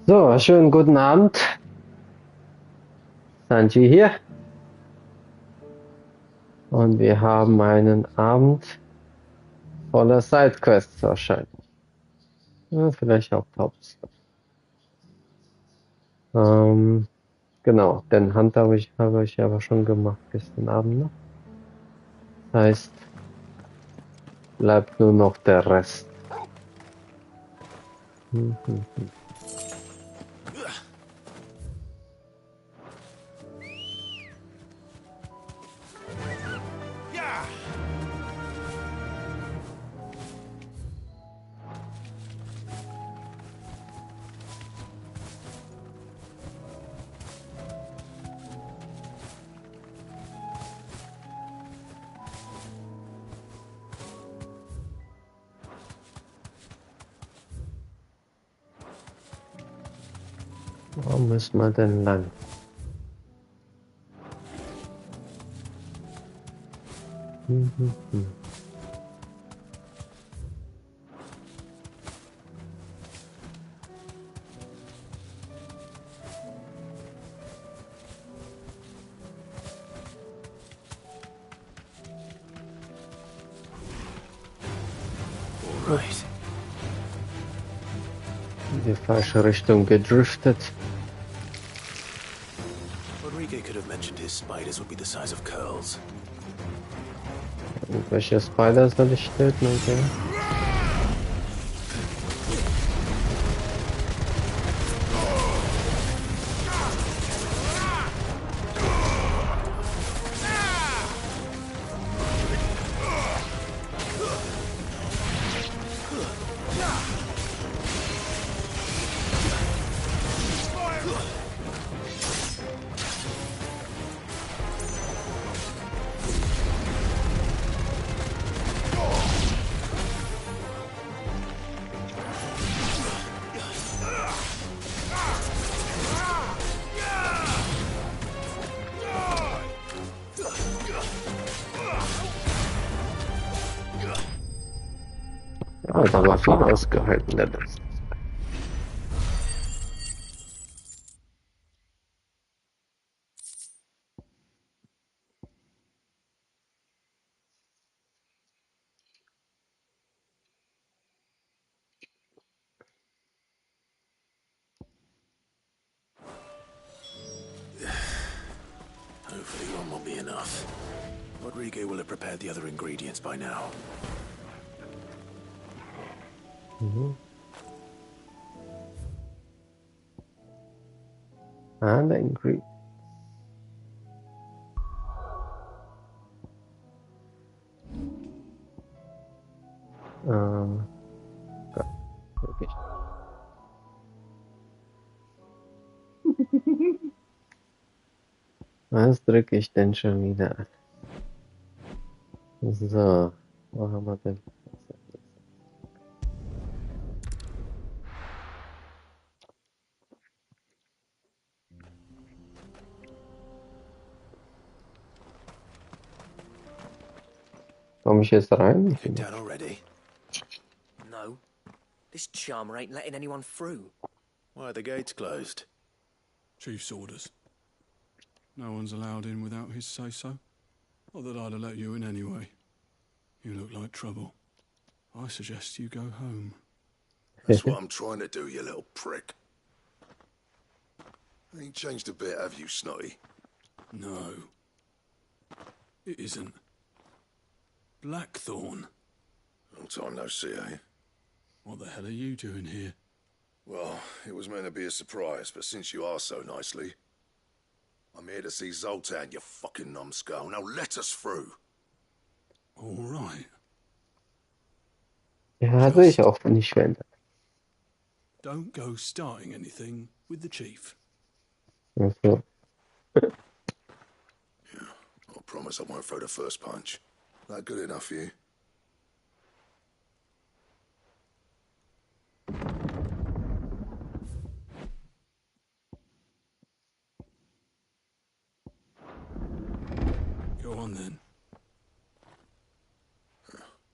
So, schönen guten Abend. Sanji hier. Und wir haben einen Abend voller Sidequests wahrscheinlich. Ja, vielleicht auch Hauptstory. Genau, den Hunt habe ich aber schon gemacht gestern Abend noch. Heißt, bleibt nur noch der Rest. Hm, hm, hm. Wo müssen wir denn lang? Hm, hm, hm. Right. In die falsche Richtung gedriftet. Rodrigo could have mentioned his spiders would be the size of curls. Und welche Spider soll ich töten? Okay. Ja, da war viel ausgehalten, der letzte. Hopefully one will be enough. Rodrigo will have prepared the other ingredients by now. Mhm. And angry. Gott, wirklich. Was drücke ich denn schon wieder an? So, wo haben wir denn? Komme ich jetzt rein? Ich Kicked bin out already? No. This charmer ain't letting anyone through. Why are the gates closed? Chief's orders. No one's allowed in without his say-so. Not that I'd have let you in anyway. You look like trouble. I suggest you go home. That's what I'm trying to do, you little prick. Ain't changed a bit, have you, Snotty? No. It isn't. Blackthorn. Long time no see, eh? What the hell are you doing here? Well, it was meant to be a surprise, but since you are so nicely, I'm here to see Zoltan, you fucking numbskull. Now let us through. All right. Ja, sehe ich auch nicht verändert. Don't go starting anything with the chief. Also, Yeah, I promise I won't throw the first punch. That good enough for you? Go on then.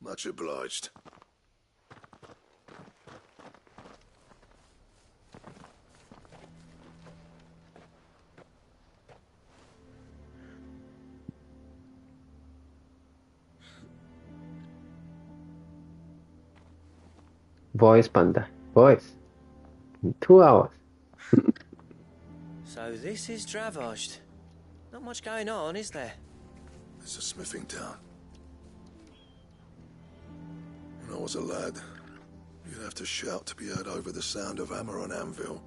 Much obliged. Boys, Panda. Boys. In 2 hours. So this is Dravosht. Not much going on, is there? It's a smithing town. When I was a lad, you'd have to shout to be heard over the sound of hammer on anvil.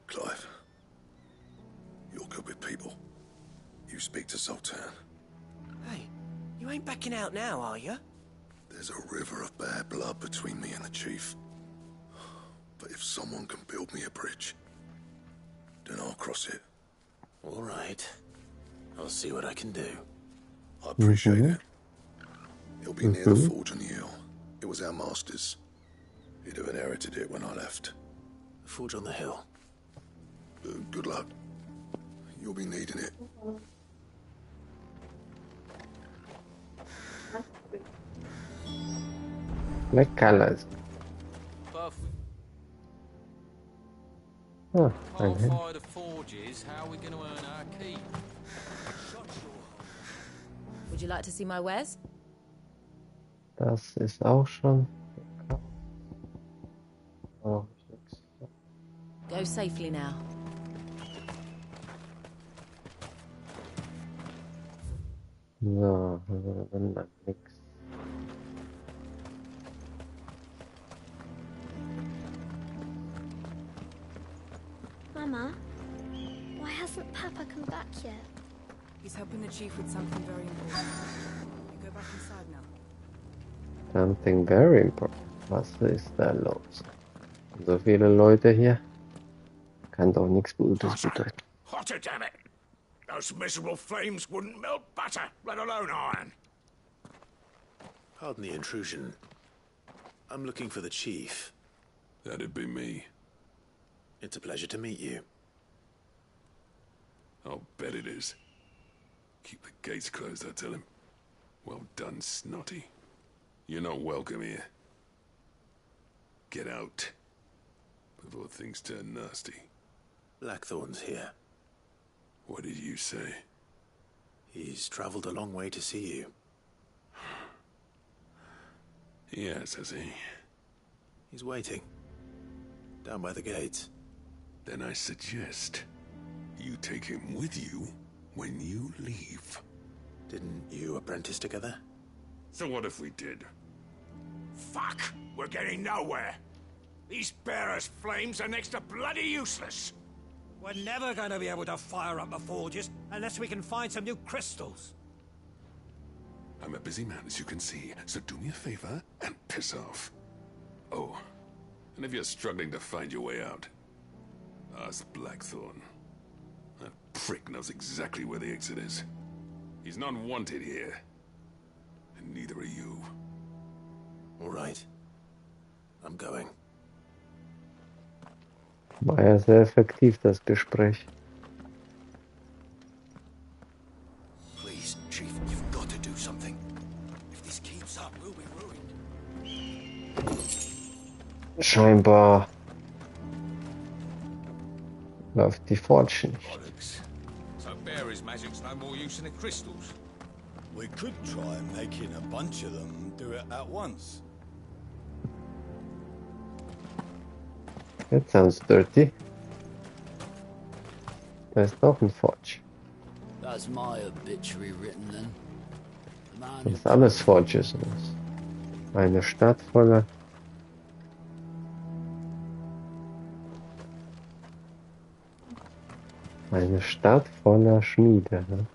Clive, you're good with people. You speak to Zoltan. Hey, you ain't backing out now, are you? There's a river of bad blood between me and the chief. But if someone can build me a bridge, then I'll cross it. All right. I'll see what I can do. I appreciate it. It'll be near the forge on the hill. It was our master's. He'd have inherited it when I left. The forge on the hill. Good luck. You'll be needing it. Black colors. Buff, Oh, can't okay. fire the forges, how are we going to earn our keep? Would you like to see my wares? Das ist auch schon. Oh, nix. Go safely now. So, dann nix. Mama, why hasn't Papa come back yet? He's helping the chief with something very important. You go back inside now. Something very important. Was ist da los? So viele Leute hier. Kann doch nichts Gutes bedeuten. Hotter, damn it! Those miserable flames wouldn't melt butter, let alone iron. Pardon the intrusion. I'm looking for the chief. That'd be me. It's a pleasure to meet you. I'll bet it is. Keep the gates closed, I tell him. Well done, Snotty. You're not welcome here. Get out. Before things turn nasty. Blackthorn's here. What did you say? He's traveled a long way to see you. Yes, has he? He's waiting. Down by the gates. Then I suggest you take him with you when you leave. Didn't you apprentice together? So what if we did? Fuck! We're getting nowhere. These bearers' flames are next to bloody useless. We're never going to be able to fire up the forges unless we can find some new crystals. I'm a busy man, as you can see, so do me a favor and piss off. Oh, and if you're struggling to find your way out, ask Blackthorn. That prick knows exactly where the exit is. He's not wanted here. And neither are you. All right. I'm going. War ja sehr effektiv, das Gespräch. Please, Chief, you've got to do something. If this keeps up, we'll be ruined. Scheinbar läuft die Forge nicht. Bollocks. So Bearer's magic's no more use than the crystals. We could try making a bunch of them do it at once. That sounds dirty. Da ist doch ein Forge. That's my obituary written then. The man Das ist alles Forges. Eine Stadt voller. Eine Stadt voller Schmiede. Ne?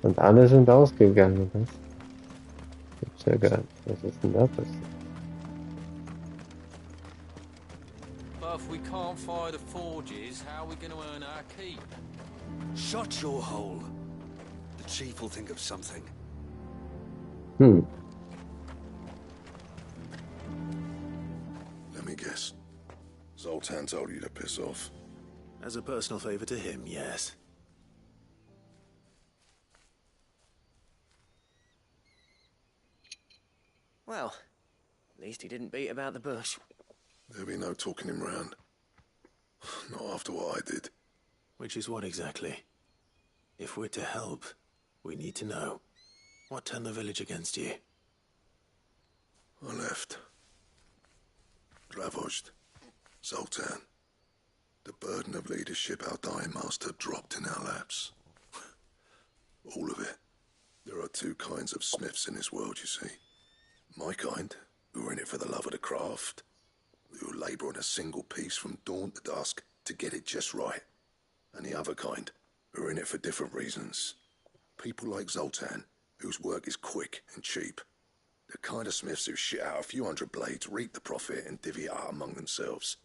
Und alle sind ausgegangen. Das gibt's ja gar nicht. Was ist denn da passiert? Buff, we can't fire the forges, how are we going to earn our keep? Shut your hole. The chief will think of something. Hmm. Let me guess. Zoltan told you to piss off. As a personal favor to him, yes. Well, at least he didn't beat about the bush. There'll be no talking him round. Not after what I did. Which is what exactly? If we're to help, we need to know. What turned the village against you? I left. Dravozd. Zoltan. The burden of leadership our dying master dropped in our laps. All of it. There are two kinds of smiths in this world, you see. My kind, who are in it for the love of the craft, who labour on a single piece from dawn to dusk to get it just right. And the other kind, who are in it for different reasons. People like Zoltan, whose work is quick and cheap. The kind of smiths who shit out a few hundred blades, reap the profit, and divvy it out among themselves.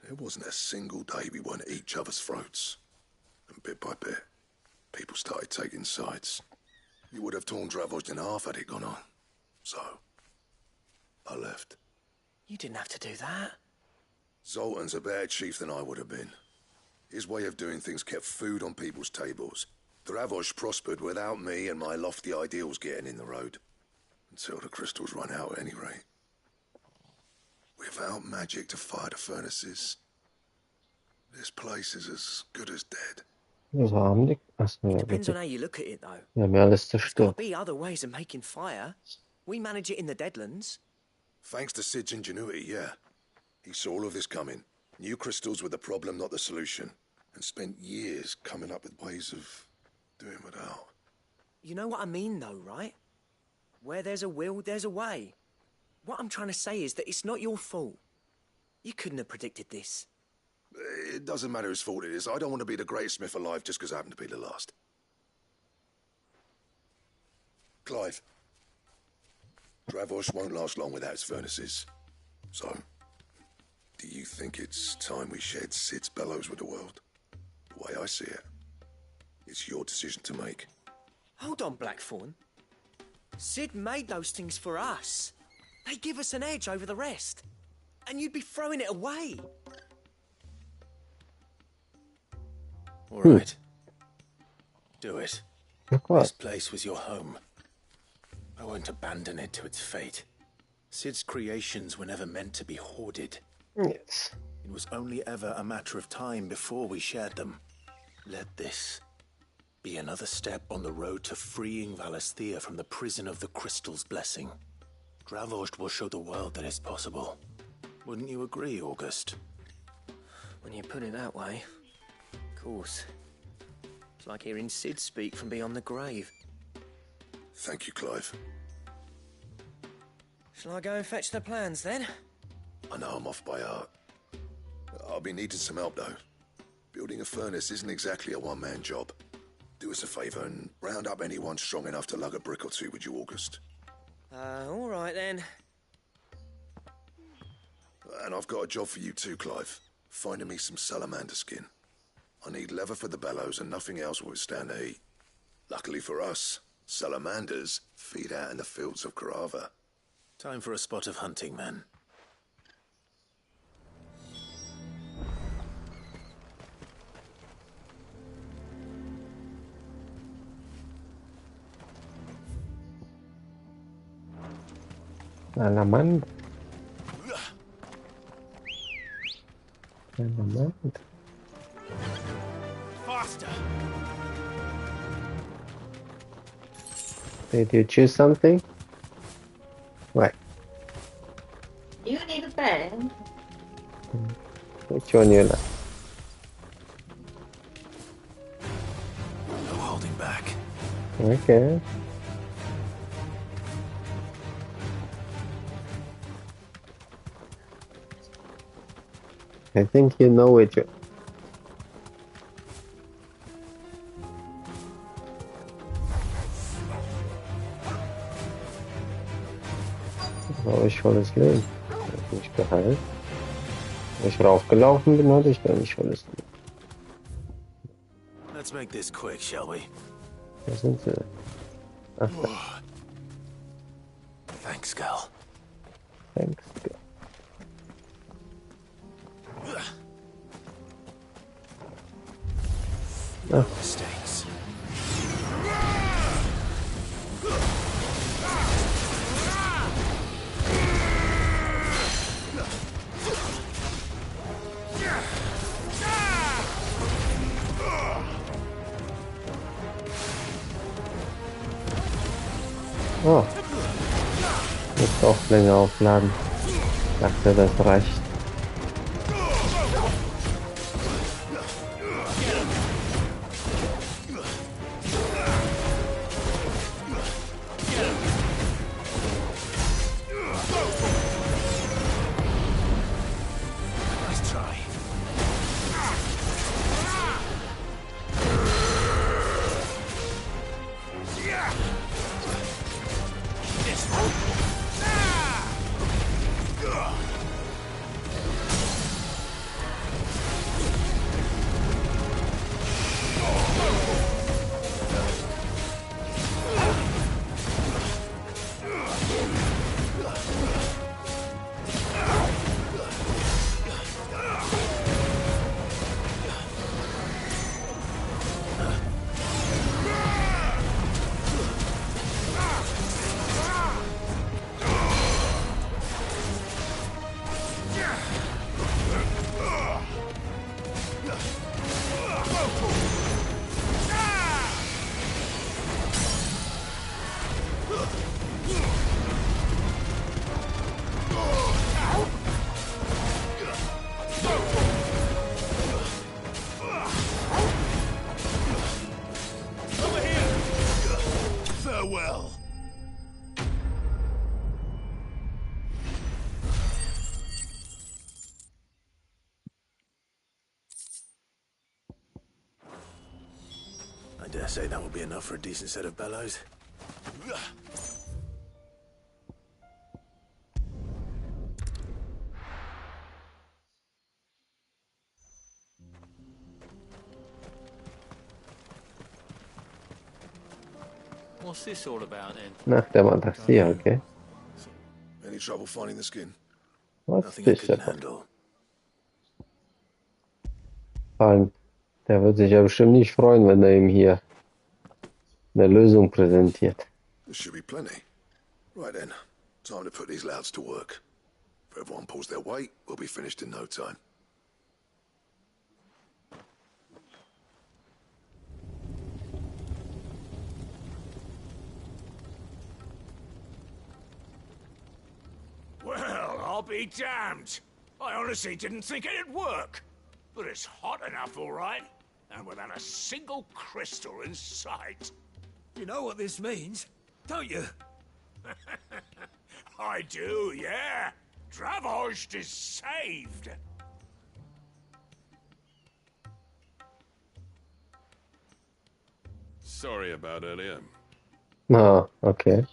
There wasn't a single day we weren't at each other's throats. And bit by bit, people started taking sides. You would have torn Dravozd in half had it gone on. So, I left. You didn't have to do that. Zoltan's a better chief than I would have been. His way of doing things kept food on people's tables. Dravozd prospered without me and my lofty ideals getting in the road. Until the crystals run out at any rate. Without magic to fire the furnaces, this place is as good as dead. So haben die. Achso, ja, Depends on bitte. how you look at it, though. Wir haben ja alles There's got to zerstört. be other ways of making fire. We manage it in the Deadlands. Thanks to Sid's ingenuity, yeah. He saw all of this coming. Knew crystals were the problem, not the solution. And spent years coming up with ways of doing without. You know what I mean, though, right? Where there's a will, there's a way. What I'm trying to say is that it's not your fault. You couldn't have predicted this. It doesn't matter whose fault it is. I don't want to be the greatest smith alive just because I happen to be the last. Clive. Dravozd won't last long without its furnaces. So, do you think it's time we shared Sid's bellows with the world? The way I see it, it's your decision to make. Hold on, Blackthorn. Sid made those things for us. They give us an edge over the rest. And you'd be throwing it away. All right. Do it. What? This place was your home. I won't abandon it to its fate. Sid's creations were never meant to be hoarded. Yes. It was only ever a matter of time before we shared them. Let this be another step on the road to freeing Valisthea from the prison of the Crystal's blessing. Dravozd will show the world that it's possible. Wouldn't you agree, August? When you put it that way, of course. It's like hearing Sid speak from beyond the grave. Thank you, Clive. Shall I go and fetch the plans, then? I know I'm off by heart. I'll be needing some help, though. Building a furnace isn't exactly a one-man job. Do us a favour and round up anyone strong enough to lug a brick or two with you, August. All right, then. And I've got a job for you too, Clive. Finding me some salamander skin. I need leather for the bellows and nothing else will withstand the heat. Luckily for us, salamanders feed out in the fields of Carava. Time for a spot of hunting, men. Salamand. Salamand. Faster! Did you choose something? Right. You need a bed. Which one you like? No holding back. Okay. I think you know which one. Habe ich volles Leben. Hab ich nicht geheilt. Wenn ich raufgelaufen bin, hatte ich gar nicht volles Leben. Let's make this quick, shall we? Da sind sie. Ach, da. Thanks, Gal. Thanks. No mistakes. Oh, muss auch länger aufladen. Ich dachte, das reicht. Farewell. I dare say that will be enough for a decent set of bellows. What's this all about then? Nach der Fantasie, okay. Any trouble finding the skin? Was Nothing I couldn't sicher. handle. Vor allem, der wird sich ja bestimmt nicht freuen, wenn er ihm hier eine Lösung präsentiert. There should be plenty. Right then, time to put these louds to work. If everyone pulls their weight, we'll be finished in no time. Well, I'll be damned. I honestly didn't think it'd work. But it's hot enough, all right. And without a single crystal in sight. You know what this means, don't you? I do, yeah. Dravost is saved. Sorry about earlier. Ah, okay.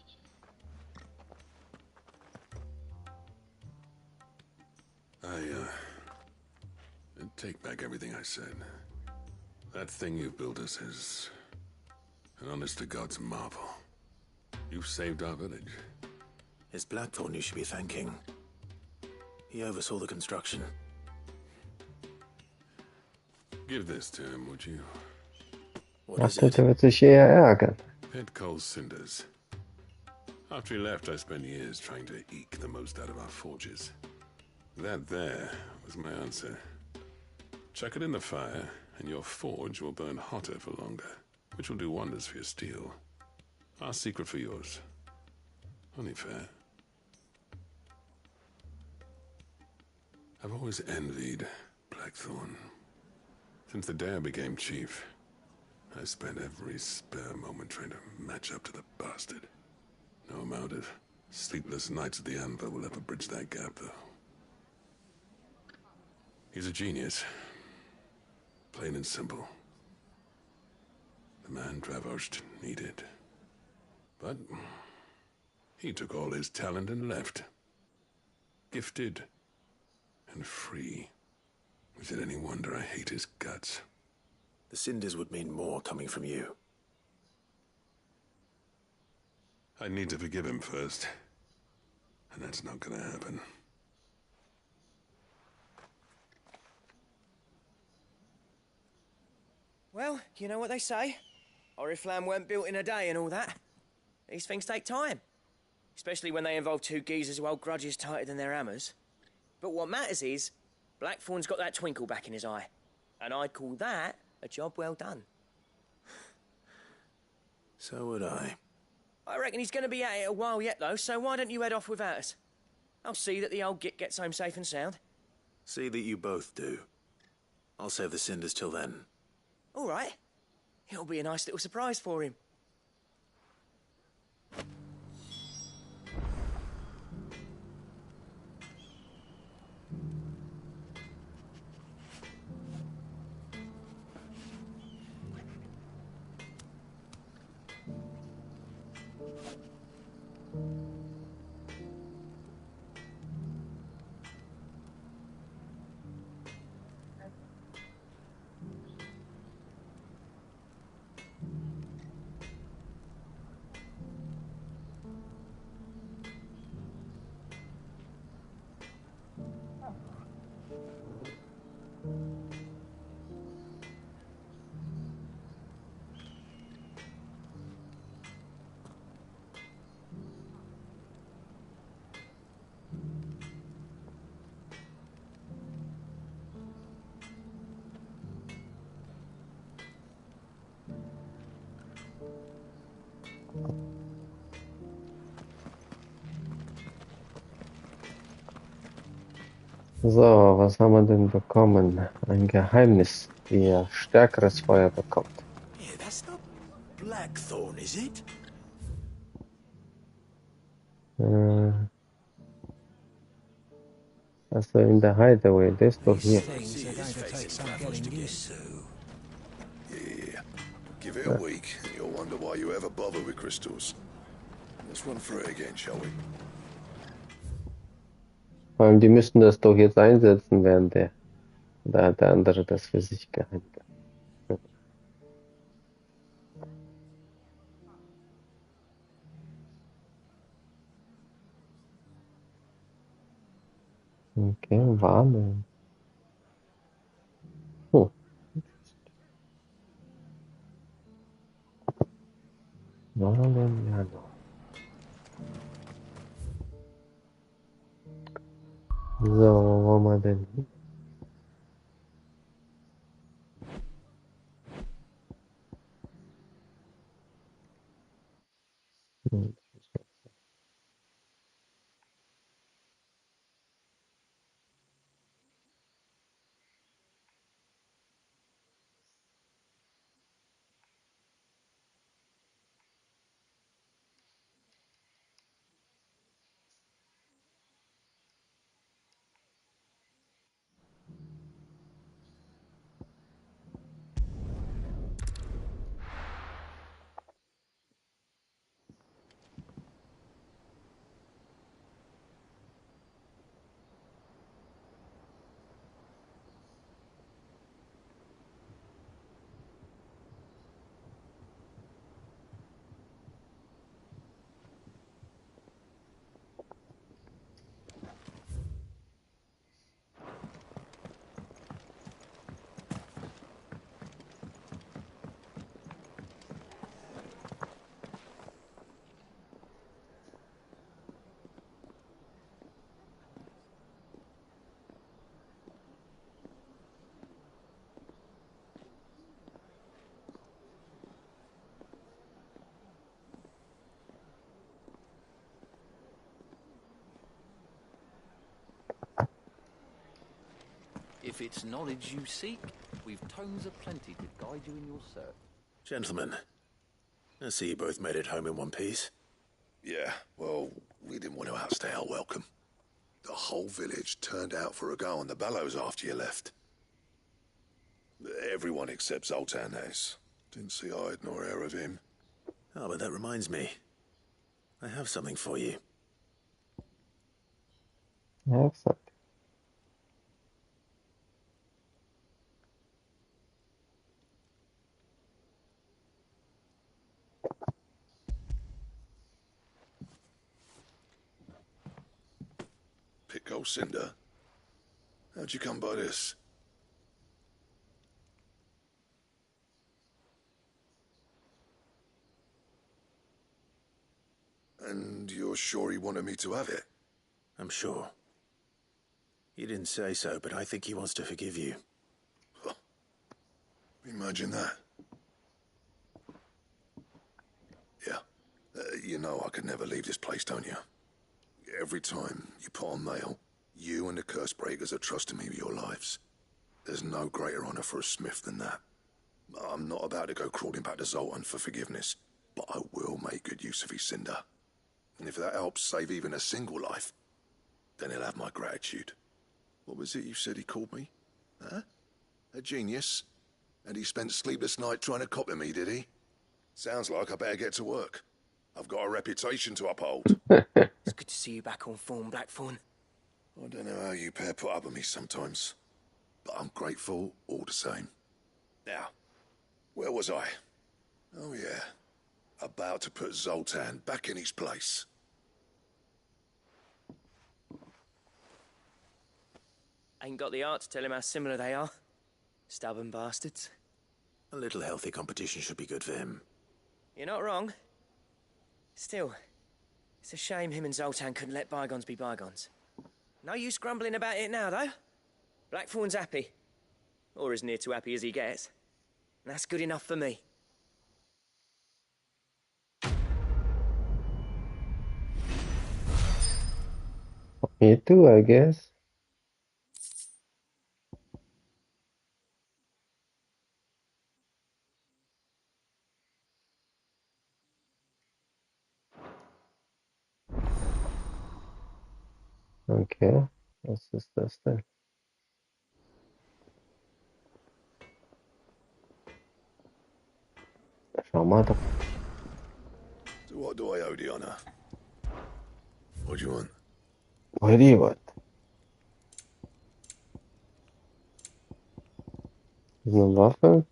Take back everything I said. That thing you built us is an honest-to-God's marvel. You've saved our village. It's Blackthorn you should be thanking. He oversaw the construction. Give this to him, would you? What is Dachte, it? der wird sich eher ärgern. Pit coal cinders. After he left, I spent years trying to eke the most out of our forges. That there was my answer. Chuck it in the fire, and your forge will burn hotter for longer, which will do wonders for your steel. Our secret for yours. Only fair. I've always envied Blackthorn. Since the day I became chief, I spent every spare moment trying to match up to the bastard. No amount of sleepless nights at the Anvil will ever bridge that gap, though. He's a genius. Plain and simple. The man Dravost needed. But he took all his talent and left. Gifted and free. Is it any wonder I hate his guts? The cinders would mean more coming from you. I need to forgive him first. And that's not gonna happen. Well, you know what they say. Oriflamme weren't built in a day and all that. These things take time. Especially when they involve two geezers who hold grudges tighter than their hammers. But what matters is, Blackthorn's got that twinkle back in his eye. And I'd call that a job well done. So would I. I reckon he's going to be at it a while yet, though, so why don't you head off without us? I'll see that the old git gets home safe and sound. See that you both do. I'll save the cinders till then. All right. It'll be a nice little surprise for him. So, was haben wir denn bekommen? Ein Geheimnis, wie er stärkeres Feuer bekommt. Yeah, that's not Blackthorn, is it? Also in der Hideaway, der ist doch hier. Things are going to take some getting used to. Yeah. Give it a week, and you'll wonder why you ever bother with crystals. Let's run through it again, shall we? Vor allem, die müssten das doch jetzt einsetzen, während der andere das für sich geheim hat. Okay, Warnung. Oh. Warnung, ja noch. So, wo wollen wir denn hin? If it's knowledge you seek, we've tomes aplenty to guide you in your search. Gentlemen, I see you both made it home in one piece. Yeah, well, we didn't want to outstay our welcome. The whole village turned out for a go on the bellows after you left. Everyone except Zoltan has. Didn't see hide nor hair of him. Oh, but that reminds me. I have something for you. Excellent. Pick old Cinder. How'd you come by this? And you're sure he wanted me to have it? I'm sure. He didn't say so, but I think he wants to forgive you. Huh. Imagine that. Yeah, You know I could never leave this place, don't you? Every time you put on mail, you and the curse breakers are trusting me with your lives. There's no greater honor for a smith than that. I'm not about to go crawling back to Zoltan for forgiveness, but I will make good use of his cinder. And if that helps save even a single life, then he'll have my gratitude. What was it you said he called me? Huh? A genius? And he spent sleepless night trying to copy me, did he? Sounds like I better get to work. I've got a reputation to uphold. It's good to see you back on form, Blackthorn. I don't know how you pair put up with me sometimes, but I'm grateful all the same. Now, where was I? Oh yeah, about to put Zoltan back in his place. Ain't got the art to tell him how similar they are. Stubborn bastards. A little healthy competition should be good for him. You're not wrong. Still, it's a shame him and Zoltan couldn't let bygones be bygones. No use grumbling about it now, though. Blackthorn's happy. Or as near to happy as he gets. And that's good enough for me. Me too, I guess. Okay, was ist das denn? Schau mal doch. So what do I owe the honor? What do you want? What do you want? Eine Waffe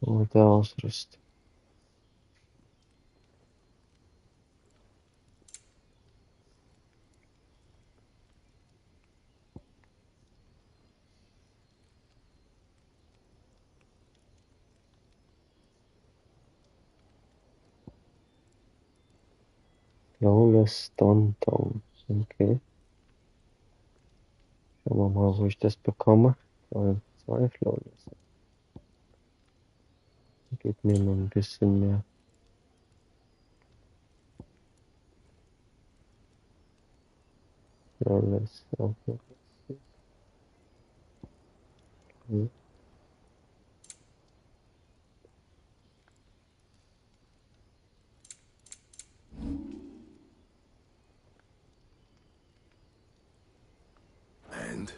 oder Ausrüstung? Flawless Stone. Okay. Schauen wir mal, wo ich das bekomme. Zwei Flawless. Geht mir noch ein bisschen mehr. Flawless. Okay. And?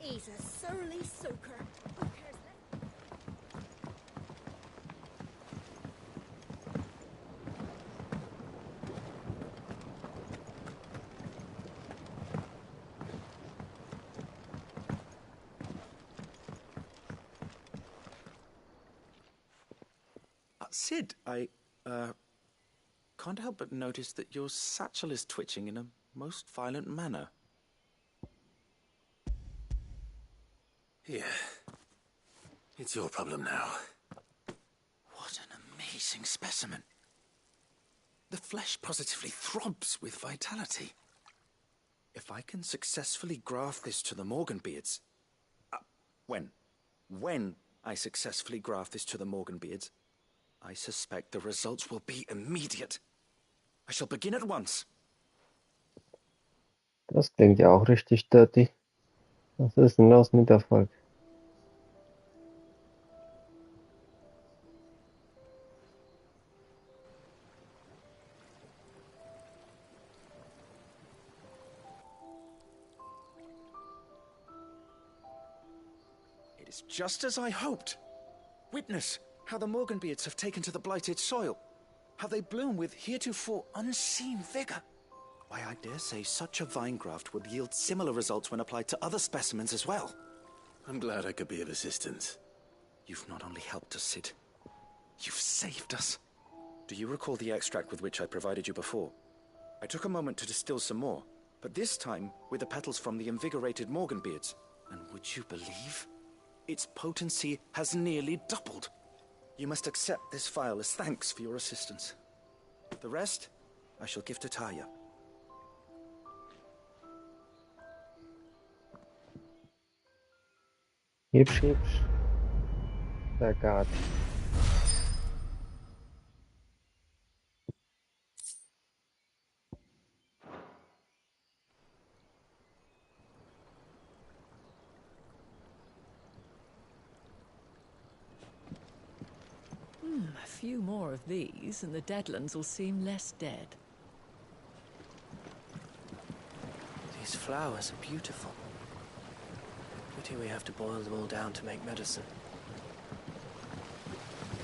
He's a surly soaker. Who cares less? Sid, I can't help but notice that your satchel is twitching in a most violent manner. Here. It's your problem now. What an amazing specimen. The flesh positively throbs with vitality. If I can successfully graft this to the Morganbeards... When I successfully graft this to the Morganbeards, I suspect the results will be immediate. I shall begin at once. Das klingt ja auch richtig dirty. Was ist denn los mit Erfolg? It is just as I hoped. Witness how the Morganbeards have taken to the blighted soil. How they bloom with heretofore unseen vigor. Why, I dare say such a vine graft would yield similar results when applied to other specimens as well. I'm glad I could be of assistance. You've not only helped us, Sid, you've saved us. Do you recall the extract with which I provided you before? I took a moment to distill some more, but this time with the petals from the invigorated Morganbeards. And would you believe? Its potency has nearly doubled. You must accept this phial as thanks for your assistance. The rest, I shall give to Taya. Hübsch, hübsch. Der Garten. A few more of these, and the Deadlands will seem less dead. These flowers are beautiful. Pity we have to boil them all down to make medicine.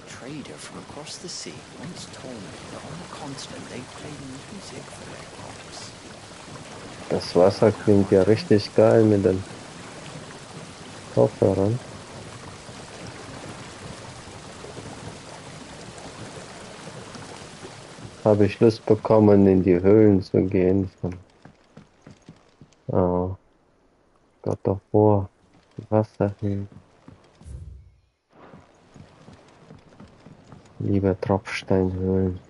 A trader from across the sea once told me that on the continent they played music for their crops. Das Wasser klingt ja richtig geil mit den Kopfhörern. Habe ich Lust bekommen, in die Höhlen zu gehen von God of War. Wasserhöhlen. Liebe Tropfsteinhöhlen.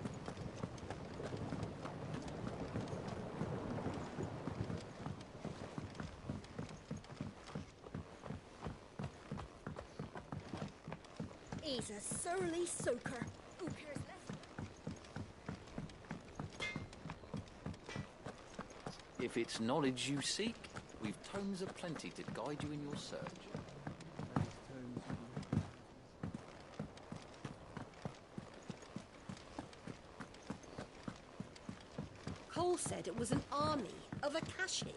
He's a surly soaker. Who cares less? If it's knowledge you seek, we've tomes aplenty to guide you in your search. Cole said it was an army of Akashic.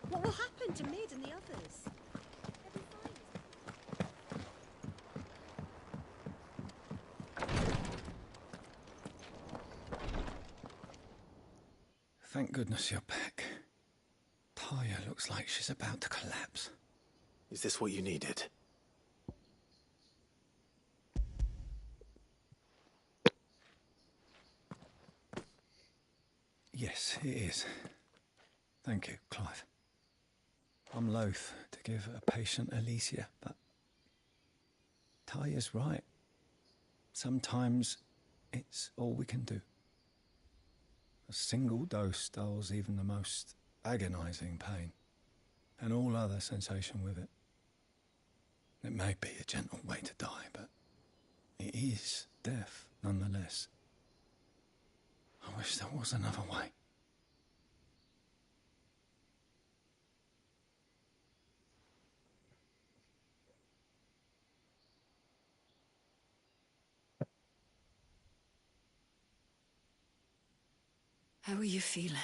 What will happen to Mid and the others? Thank goodness you're back. Taya looks like she's about to collapse. Is this what you needed? Yes, it is. Thank you, Clive. I'm loath to give a patient Alicia, but Taya's right. Sometimes it's all we can do. A single dose dulls even the most agonizing pain, and all other sensation with it. It may be a gentle way to die, but it is death nonetheless. I wish there was another way. How are you feeling?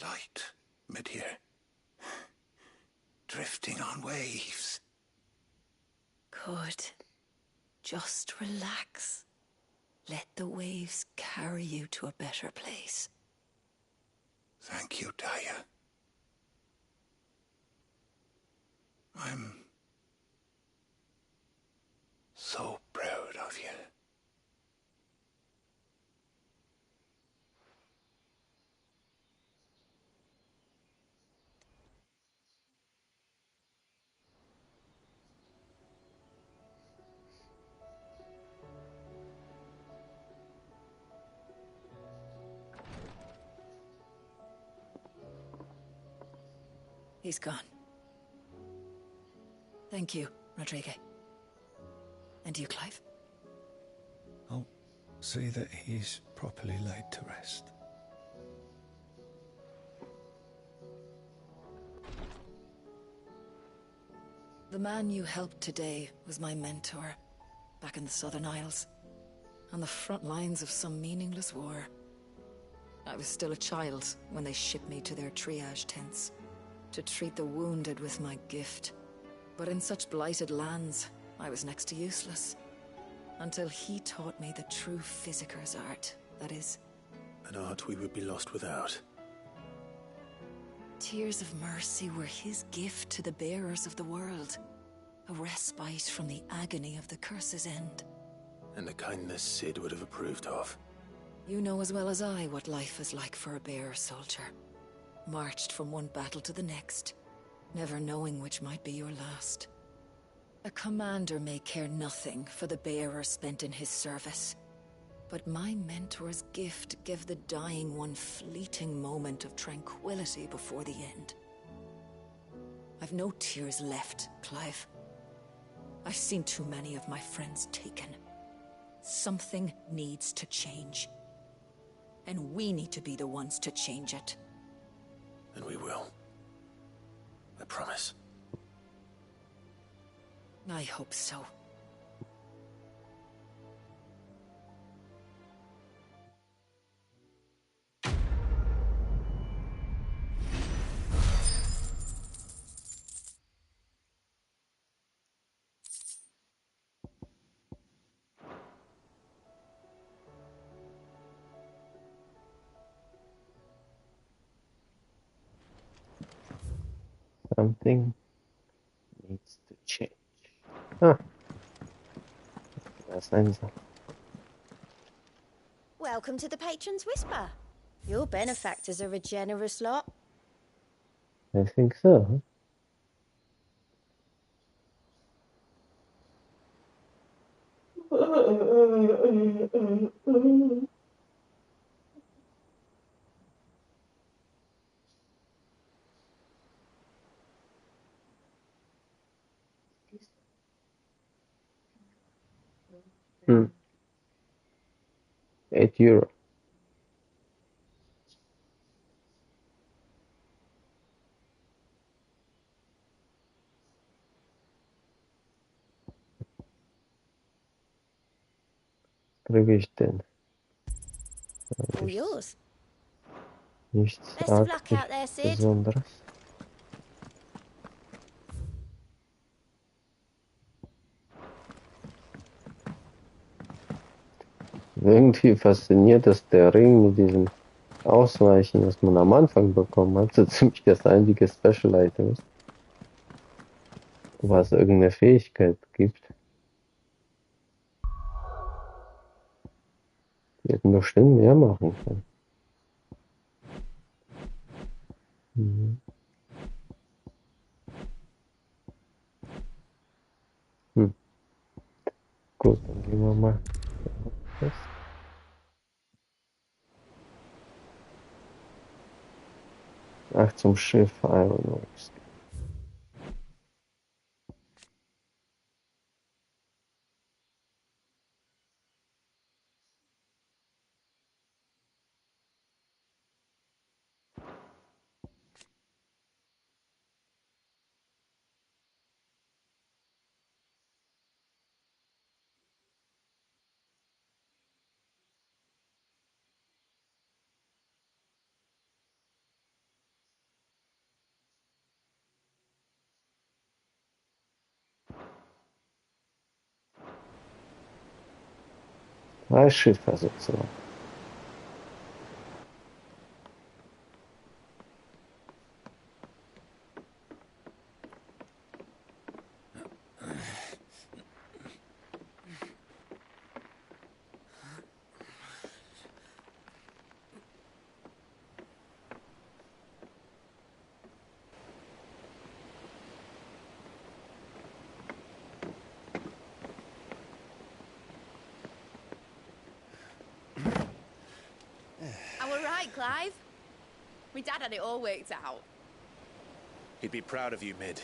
Light, mid-here. Drifting on waves. Good. Just relax. Let the waves carry you to a better place. Thank you, Taya. I'm so proud of you. He's gone. Thank you, Rodrigo. And you, Clive? I'll see that he's properly laid to rest. The man you helped today was my mentor, back in the Southern Isles, on the front lines of some meaningless war. I was still a child when they shipped me to their triage tents, to treat the wounded with my gift. But in such blighted lands, I was next to useless. Until he taught me the true physicker's art, that is. An art we would be lost without. Tears of mercy were his gift to the bearers of the world. A respite from the agony of the curse's end. And the kindness Sid would have approved of. You know as well as I what life is like for a bearer soldier. Marched from one battle to the next, never knowing which might be your last. A commander may care nothing for the bearer spent in his service. But my mentor's gift gave the dying one fleeting moment of tranquility before the end. I've no tears left, Clive. I've seen too many of my friends taken. Something needs to change. And we need to be the ones to change it. And we will. I promise. I hope so. Something needs to change. Ah, that's nice. Welcome to the Patron's Whisper. Your benefactors are a generous lot. I think so. Hmm. €8. Kriege ich denn? All yours. Nichts Best of luck artig out there, Sid. Besonderes. Irgendwie fasziniert das der Ring mit diesem Ausweichen, was man am Anfang bekommen hat, so ziemlich das einzige Special Item ist, was irgendeine Fähigkeit gibt. Die hätten bestimmt mehr machen können. Mhm. Gut, dann gehen wir mal. Ach, zum Schiff Iron Oaks. Drei Schiffe sozusagen. All right, Clive. My dad had it all worked out. He'd be proud of you, Mid.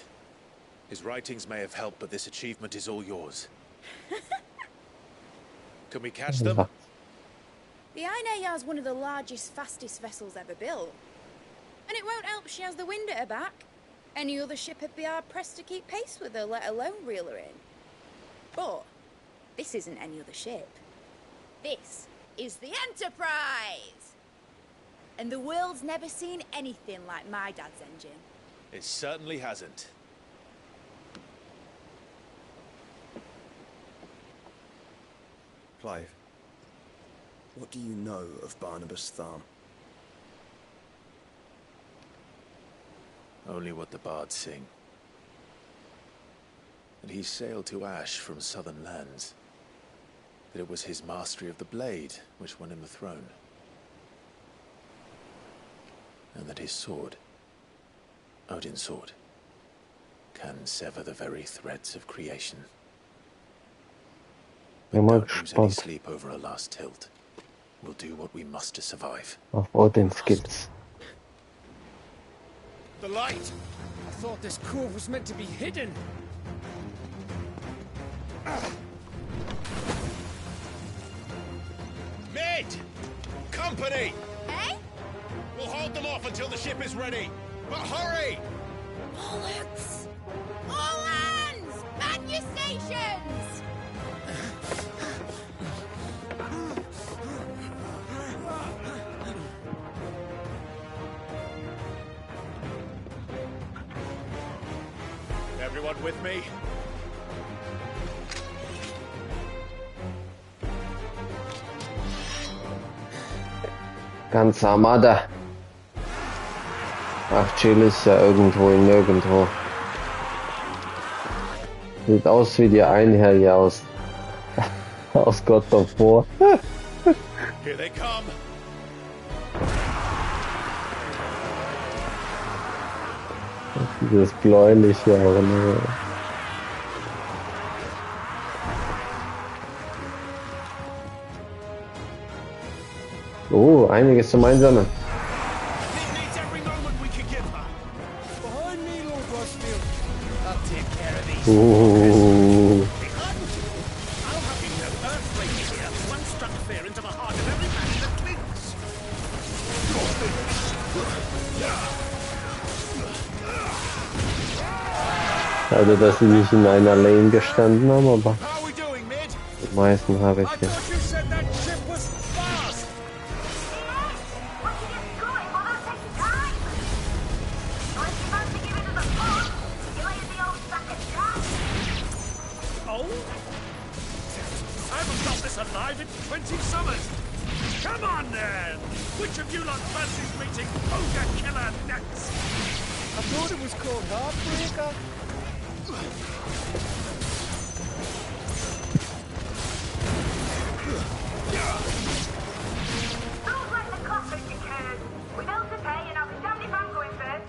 His writings may have helped, but this achievement is all yours. Can we catch them? The Aina is one of the largest, fastest vessels ever built. And it won't help she has the wind at her back. Any other ship would be hard-pressed to keep pace with her, let alone reel her in. But this isn't any other ship. This is the Enterprise! And the world's never seen anything like my dad's engine. It certainly hasn't. Clive, what do you know of Barnabas Tharm? Only what the bards sing. That he sailed to Ash from southern lands. That it was his mastery of the blade which won him the throne. And that his sword, Odin's sword, can sever the very threads of creation. But don't lose any sleep over a last tilt. We'll do what we must to survive. Auf Odins gibt's. The light! I thought this cove was meant to be hidden. company! Eh? We'll hold them off until the ship is ready. But hurry! Bollocks! All hands! Man your stations! Everyone with me? Ganze Armada. Ach, Jill ist ja irgendwo in nirgendwo. Sieht aus wie die Einherje aus God of War. Here they come. Dieses bläuliche auch, ne? Oh, einiges zum Einsammeln. Also, dass sie nicht in einer Lane gestanden haben, aber die meisten habe ich hier. Alive in 20 summers! Come on then! Which of you lot fancies meeting Ogre Killer next? I thought it was called Heartbreaker. Don't let the coffee decay. We built to pay and I'll be damned if I'm going first.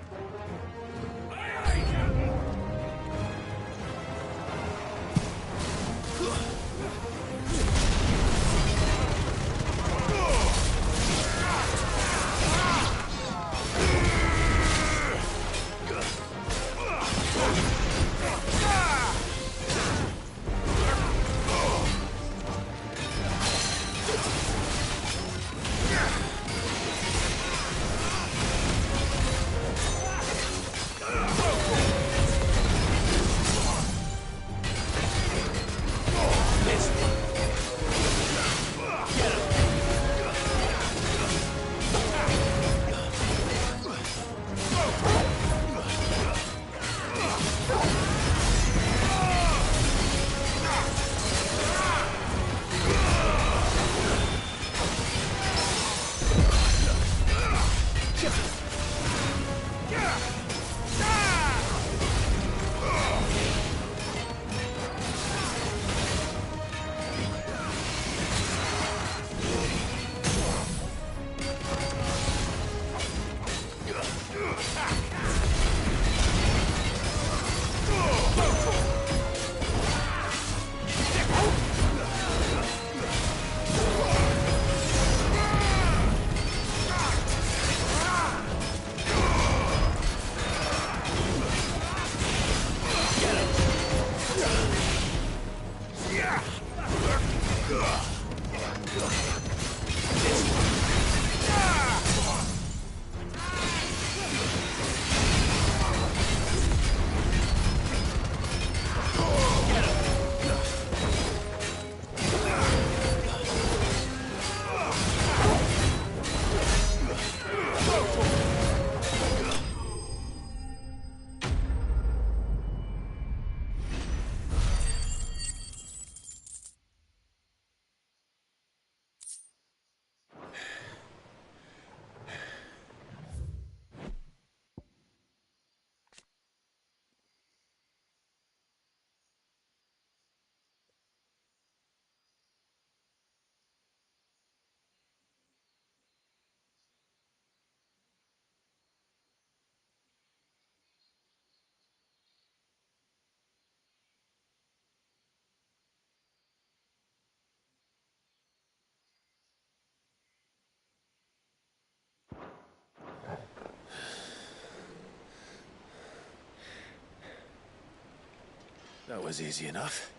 That was easy enough.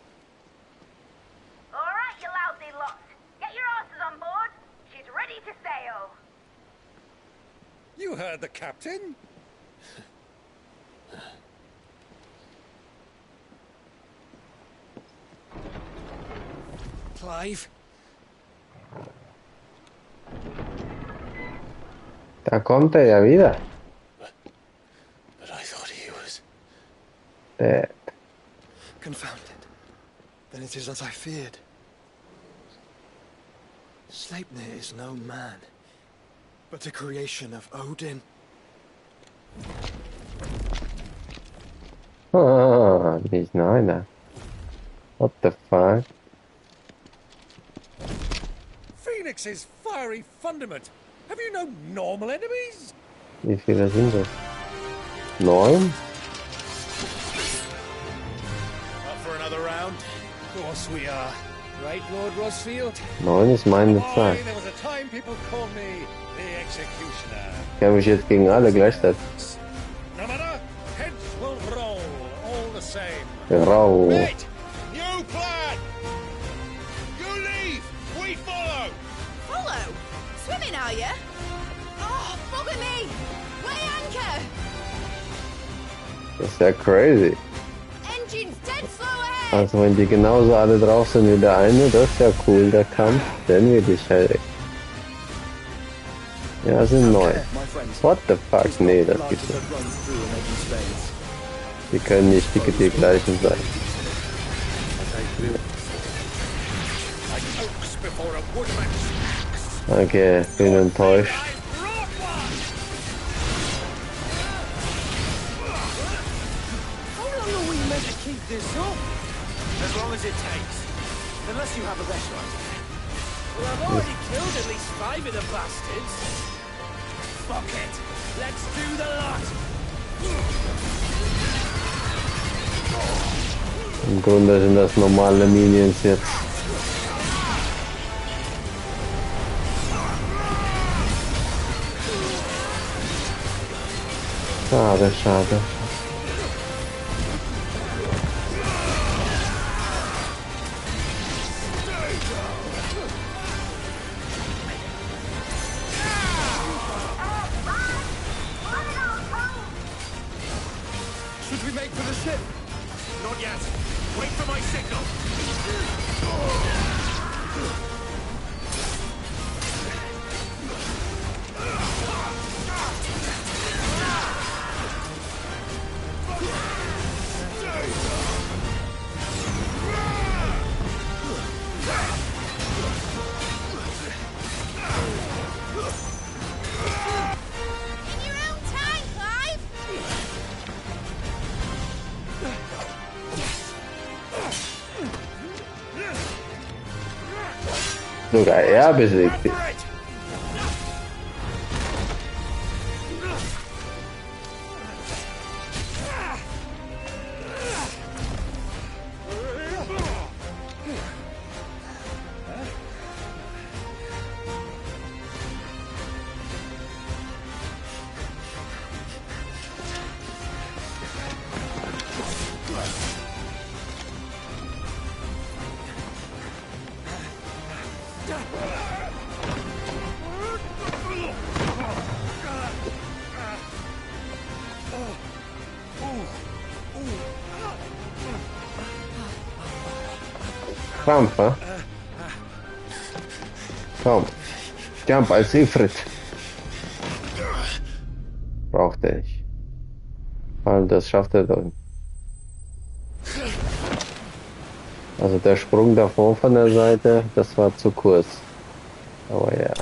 All right, you lousy lot. Get your horses on board. She's ready to sail. You heard the captain. Clive? Da kommt er ja wieder. But I thought he was... Dead. Confounded. Then it is as I feared. Sleipnir is no man, but a creation of Odin. Ah, nicht nur einer. What the fuck? Phoenix's fiery fundament. Have you no normal enemies? Wie viele sind das? 9? Up for another round? Of course we are. Right, Lord Rosfield? 9 ist meine Zahl. There was a time people called me the Executioner. Ich kann mich jetzt gegen alle gleichzeitig. No matter, heads will roll, all the same. Rau. Mate, new plan! You leave, we follow! Follow? Swimming, are you? Oh, bugger me! Weigh anchor! Das ist ja crazy. Engine's dead slow ahead! Also wenn die genauso alle drauf sind wie der eine, das ist ja cool, der Kampf. Dann will ich halt. Ja, sind 9. What the fuck? Nee, das gibt's nicht. Die können nicht die gleichen sein. Okay, bin enttäuscht. How long are we meant to keep this up? As long as it takes. Unless you have a better idea. Well, I've already killed at least 5 of the bastards. Fuck it. Let's do the lot. Im Grunde sind das normale Minions jetzt. Schade, schade. Should we make for the ship? Not yet. Wait for my signal. In your own time, Clive! Sogar er besiegt dich. Krampf, wa? Komm. Jump als Ifrit. Braucht er nicht. Vor allem das schafft er doch nicht. Also der Sprung davor von der Seite, das war zu kurz. Aber ja.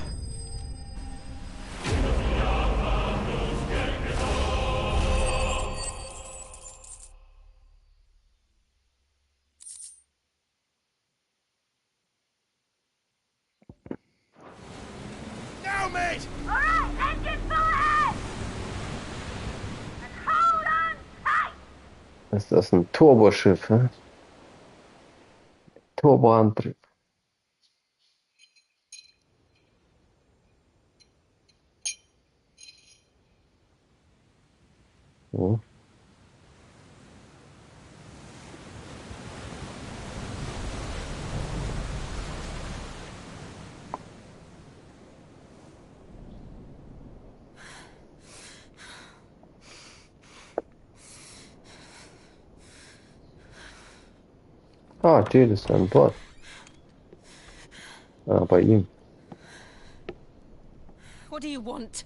Now, mate! Alright, engine full ahead! And hold on tight! Ist das ein Turboschiff, hä? Turboantrieb. So. Ah, Jill ist an Bord. Ah, bei ihm. What do you want?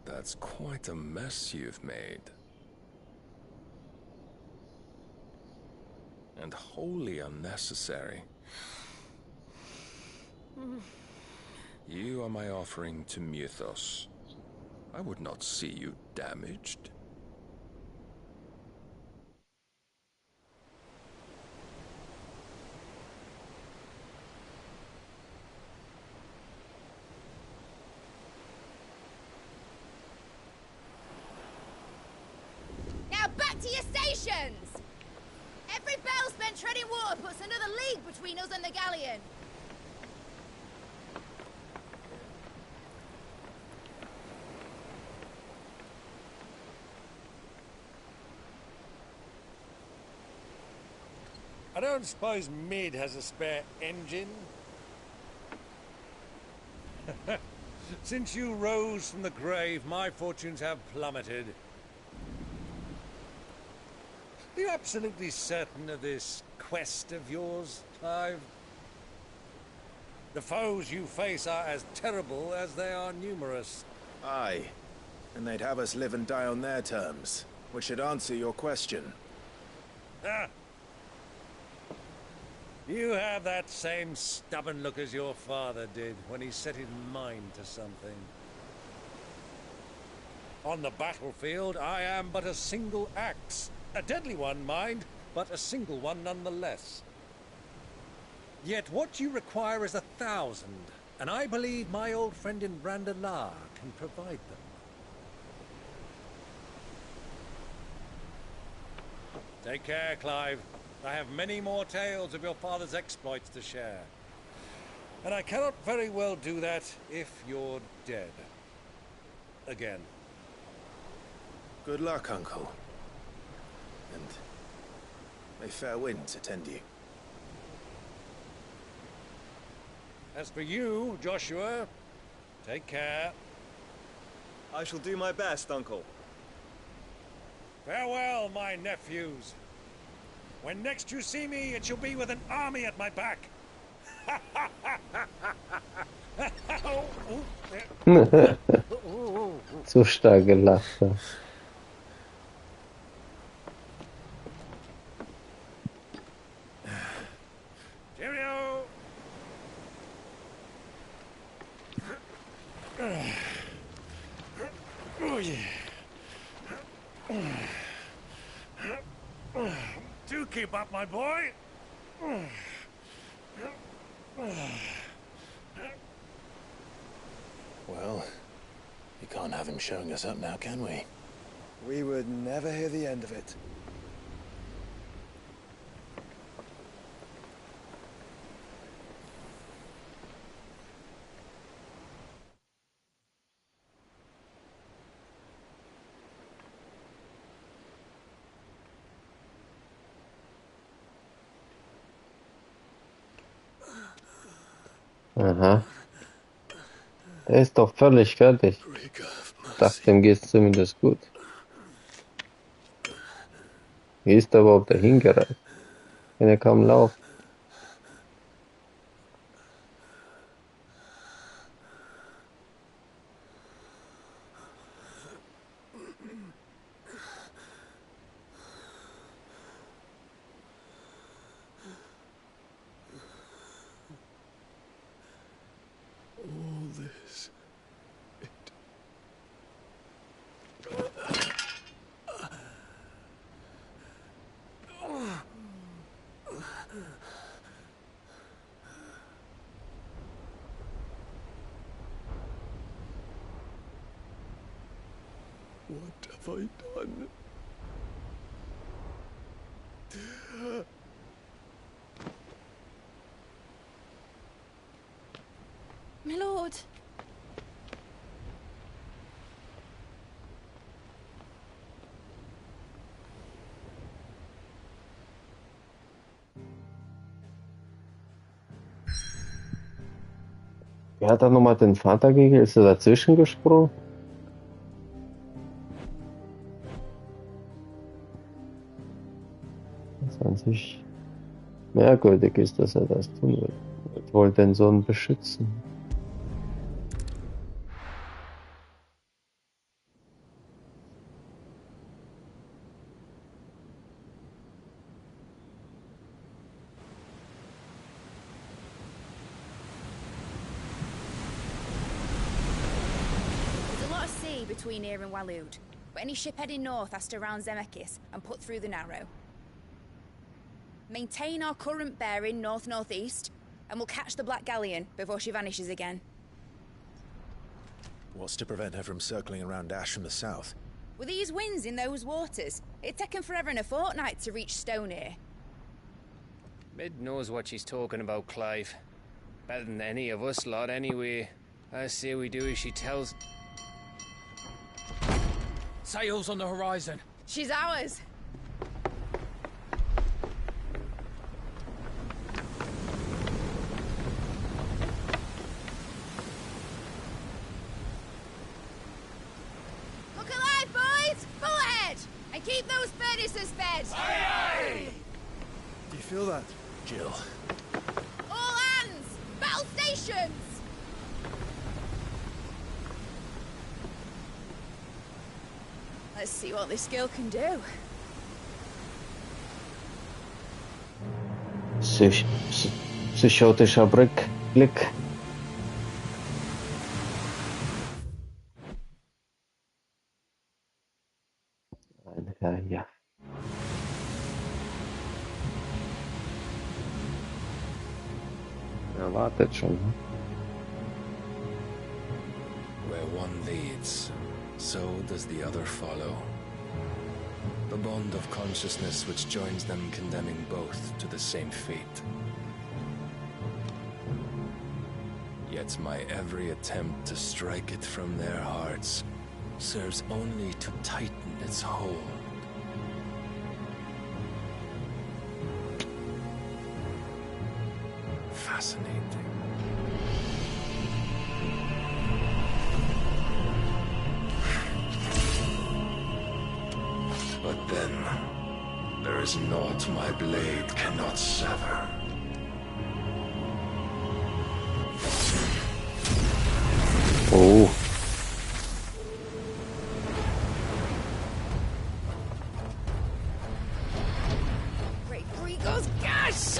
That's quite a mess you've made. And wholly unnecessary. You are my offering to Mythos. I would not see you damaged. Now back to your stations! Every bell spent treading water puts another league between us and the galleon. I don't suppose Mid has a spare engine? Since you rose from the grave, my fortunes have plummeted. Are you absolutely certain of this quest of yours, Clive? The foes you face are as terrible as they are numerous. Aye. And they'd have us live and die on their terms, which should answer your question. Ah. You have that same stubborn look as your father did when he set his mind to something. On the battlefield, I am but a single axe. A deadly one, mind, but a single one nonetheless. Yet what you require is 1,000, and I believe my old friend in Randalar can provide them. Take care, Clive. I have many more tales of your father's exploits to share. And I cannot very well do that if you're dead. Again. Good luck, Uncle. And may fair winds attend you. As for you, Joshua, take care. I shall do my best, Uncle. Farewell, my nephews. When next you see me, it shall be with an army at my back. Zu stark gelacht. Ja. Cheerio! Oh, yeah. Do keep up, my boy. Well, we can't have him showing us up now, can we? We would never hear the end of it. Aha. Der ist doch völlig fertig. Ich dachte, dem geht's zumindest gut. Wie ist der überhaupt dahin gereist? Kann ja kaum laufen. All this. What have I done? My lord. Wer hat da nochmal den Vater gekillt? Ist er dazwischen gesprungen? sich merkwürdig ist, dass er das tun will. Er wollte den Sohn beschützen. There's a lot of sea between here and Waloed, but any ship heading north has to round Zemeckis and put through the Narrow. Maintain our current bearing north-northeast, and we'll catch the Black Galleon before she vanishes again. What's to prevent her from circling around Ash from the south? With these winds in those waters, it'd taken forever and a fortnight to reach Stone here. Mid knows what she's talking about, Clive. Better than any of us lot, anyway. I say we do as she tells. Sails on the horizon. She's ours. Look alive, boys! Full ahead! And keep those furnaces fed! Aye, aye! Do you feel that? Jill. All hands! Battle stations! Let's see what this girl can do. Psychotischer Blick. Ja. Er wartet schon. Where one leads, so does the other follow. The bond of consciousness which joins them condemning both to the same fate. Yet my every attempt to strike it from their hearts serves only to tighten its hold. Fascinating. But then, there is naught my blade cannot sever. Oh. Great Gregor's gosh!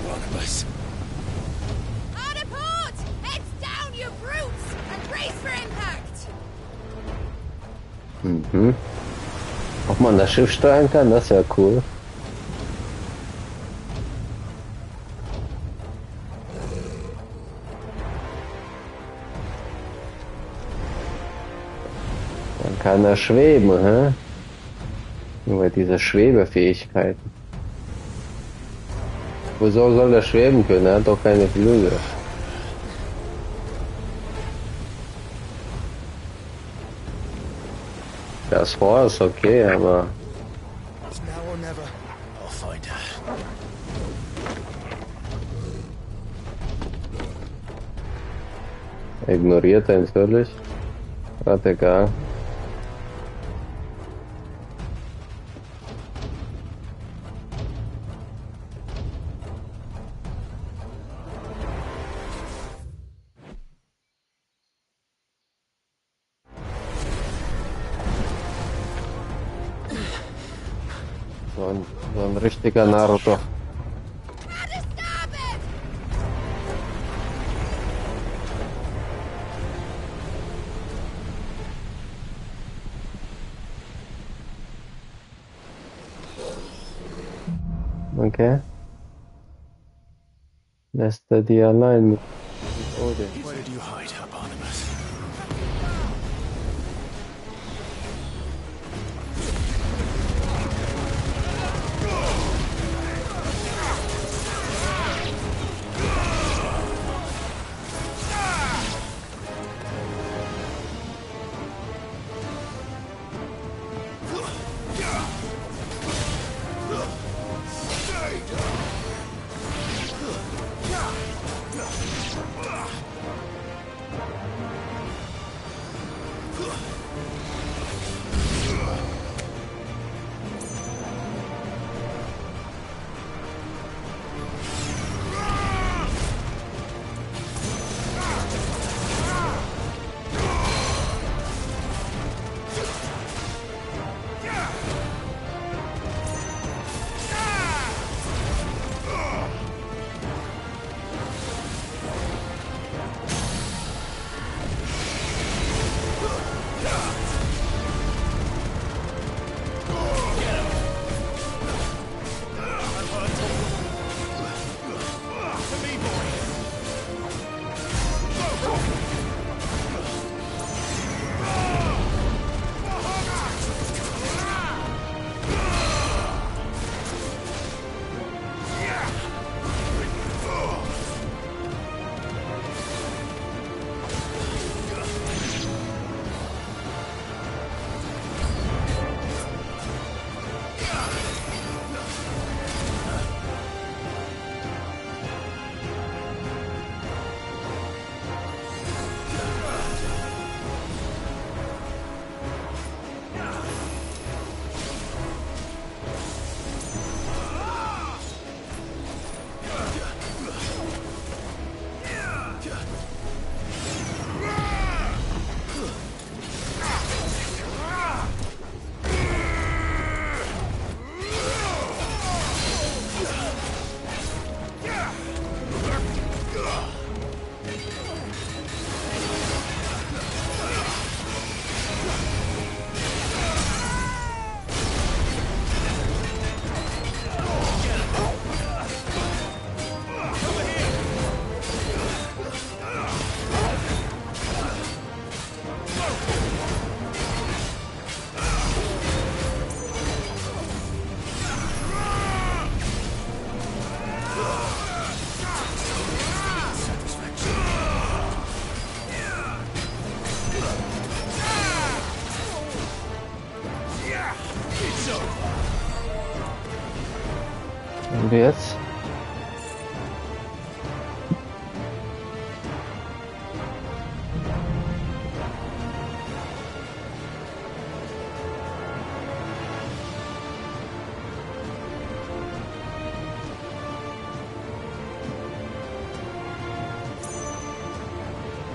One of us. Hard a port! Heads down, you brutes! And brace for impact! Mhm. Ob man das Schiff steuern kann, das wäre cool. Dann kann er schweben, hä? Nur diese Schwebefähigkeiten. Wieso soll er schweben können? Er hat doch keine Flügel. Das Rohr ist okay, aber It's now or never. I'll find her. ignoriert er ihn völlig. Hat egal. So ein richtiger Naruto. Okay. Lässt er die allein mit Odin. Where did you hide, Hieronymus? du jetzt?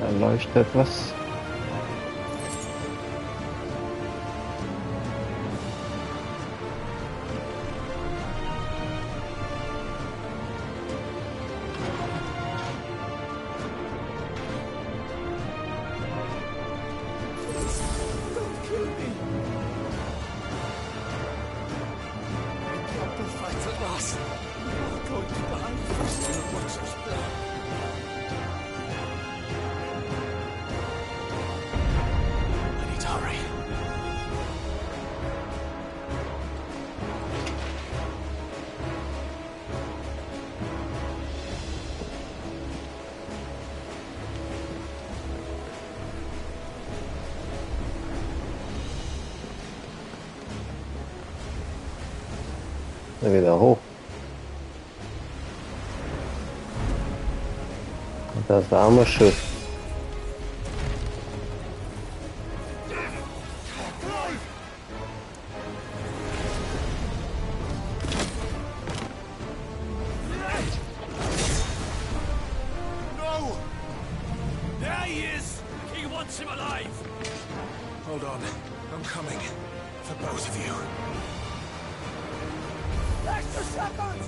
Da leuchtet was. Wieder hoch. Und das arme Schiff. No! There he is! He wants him alive! Hold on. I'm coming. For both of you. Extra seconds!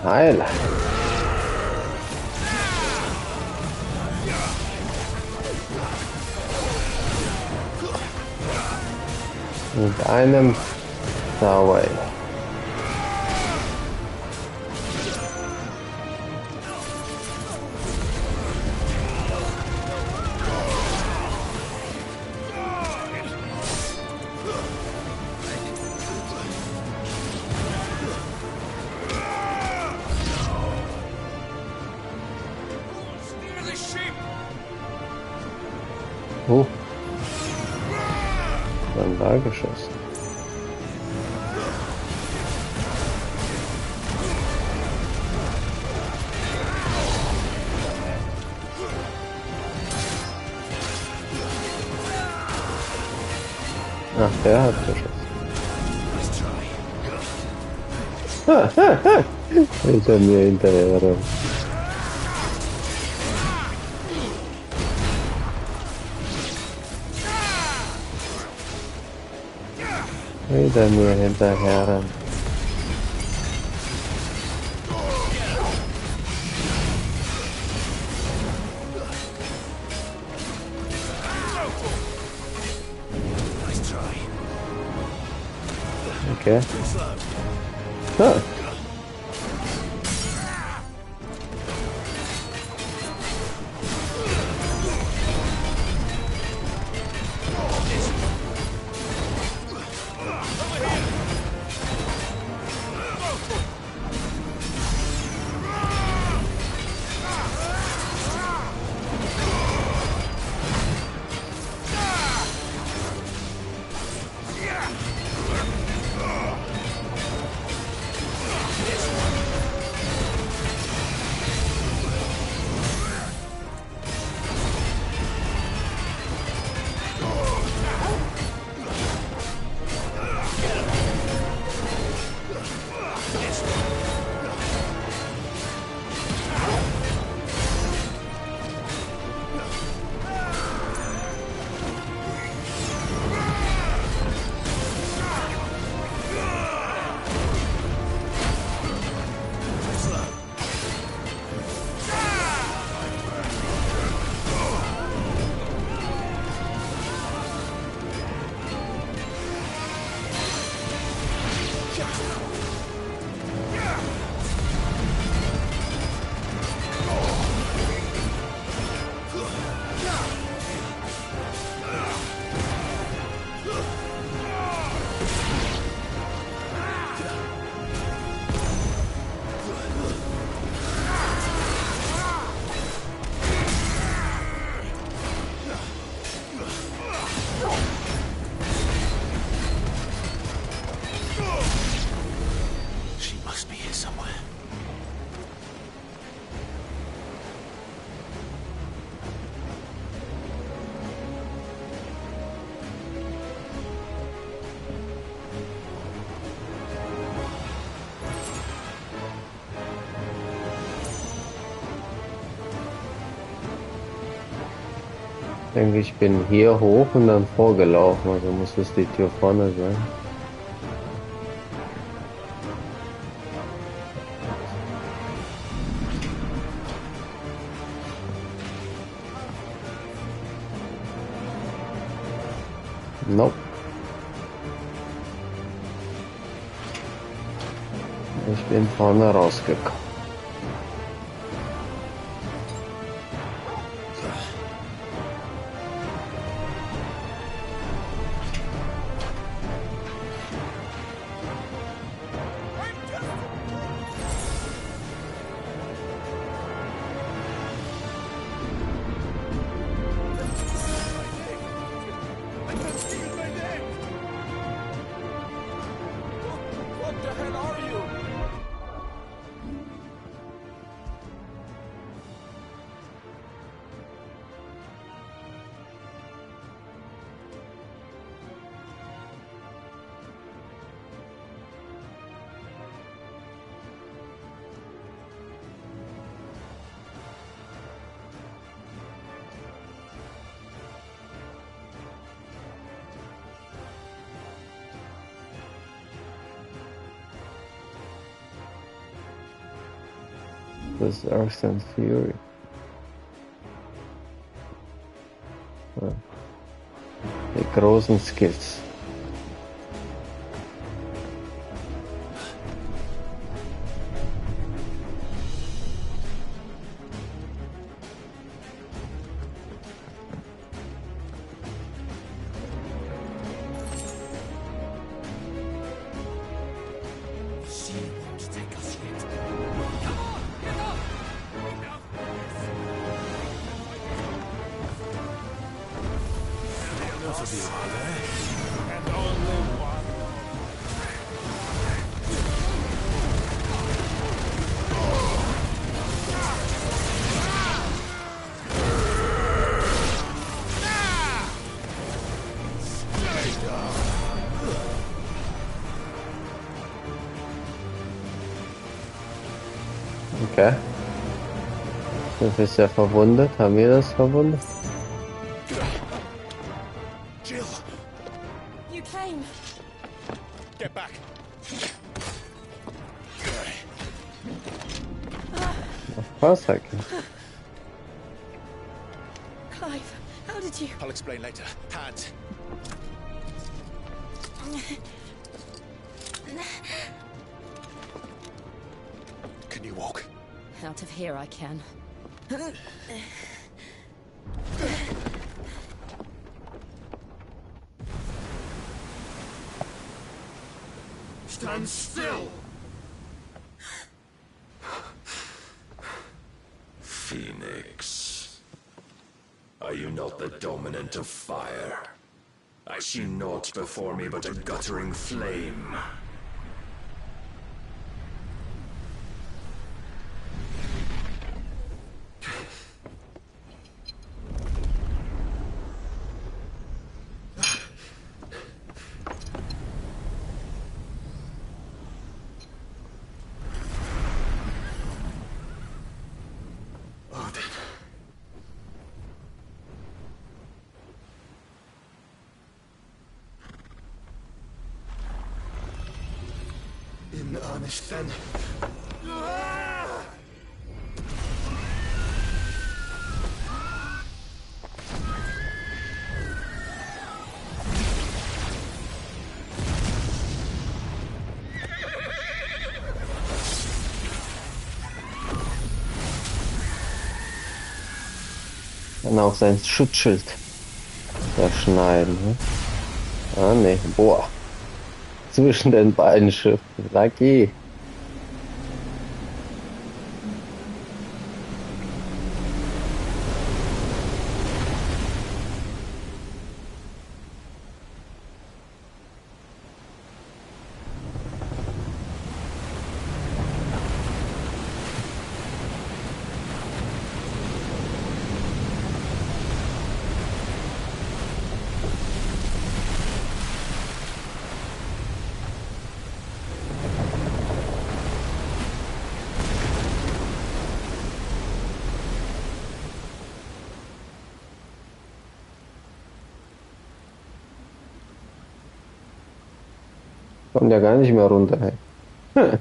Heil. Mit einem Starway. Dann da geschossen. Ach, der hat geschossen. Hinter mir hinterher. Wieder mir hinterher. Okay. Ah. Ich denke, ich bin hier hoch und dann vorgelaufen, also muss es die Tür vorne sein. Nope. Ich bin vorne rausgekommen. What the hell are you? Das ist Earth and Fury. Ja. Die großen Skills. Enough of you, are there? And only one. Okay. Das ist ja verwundet. Haben wir das verwundet? Jill! You came. Get back! Of course I can. Clive, how did you... I'll explain later. Hands. Can you walk? Out of here I can. Stand still! Phoenix, are you not the dominant of fire? I see naught before me but a guttering flame. In earnest then. Kann auch sein Schutzschild zerschneiden. Ne? Ah ne, boah. Zwischen den beiden Schiffen. Lucky. Kommt ja gar nicht mehr runter. Hey.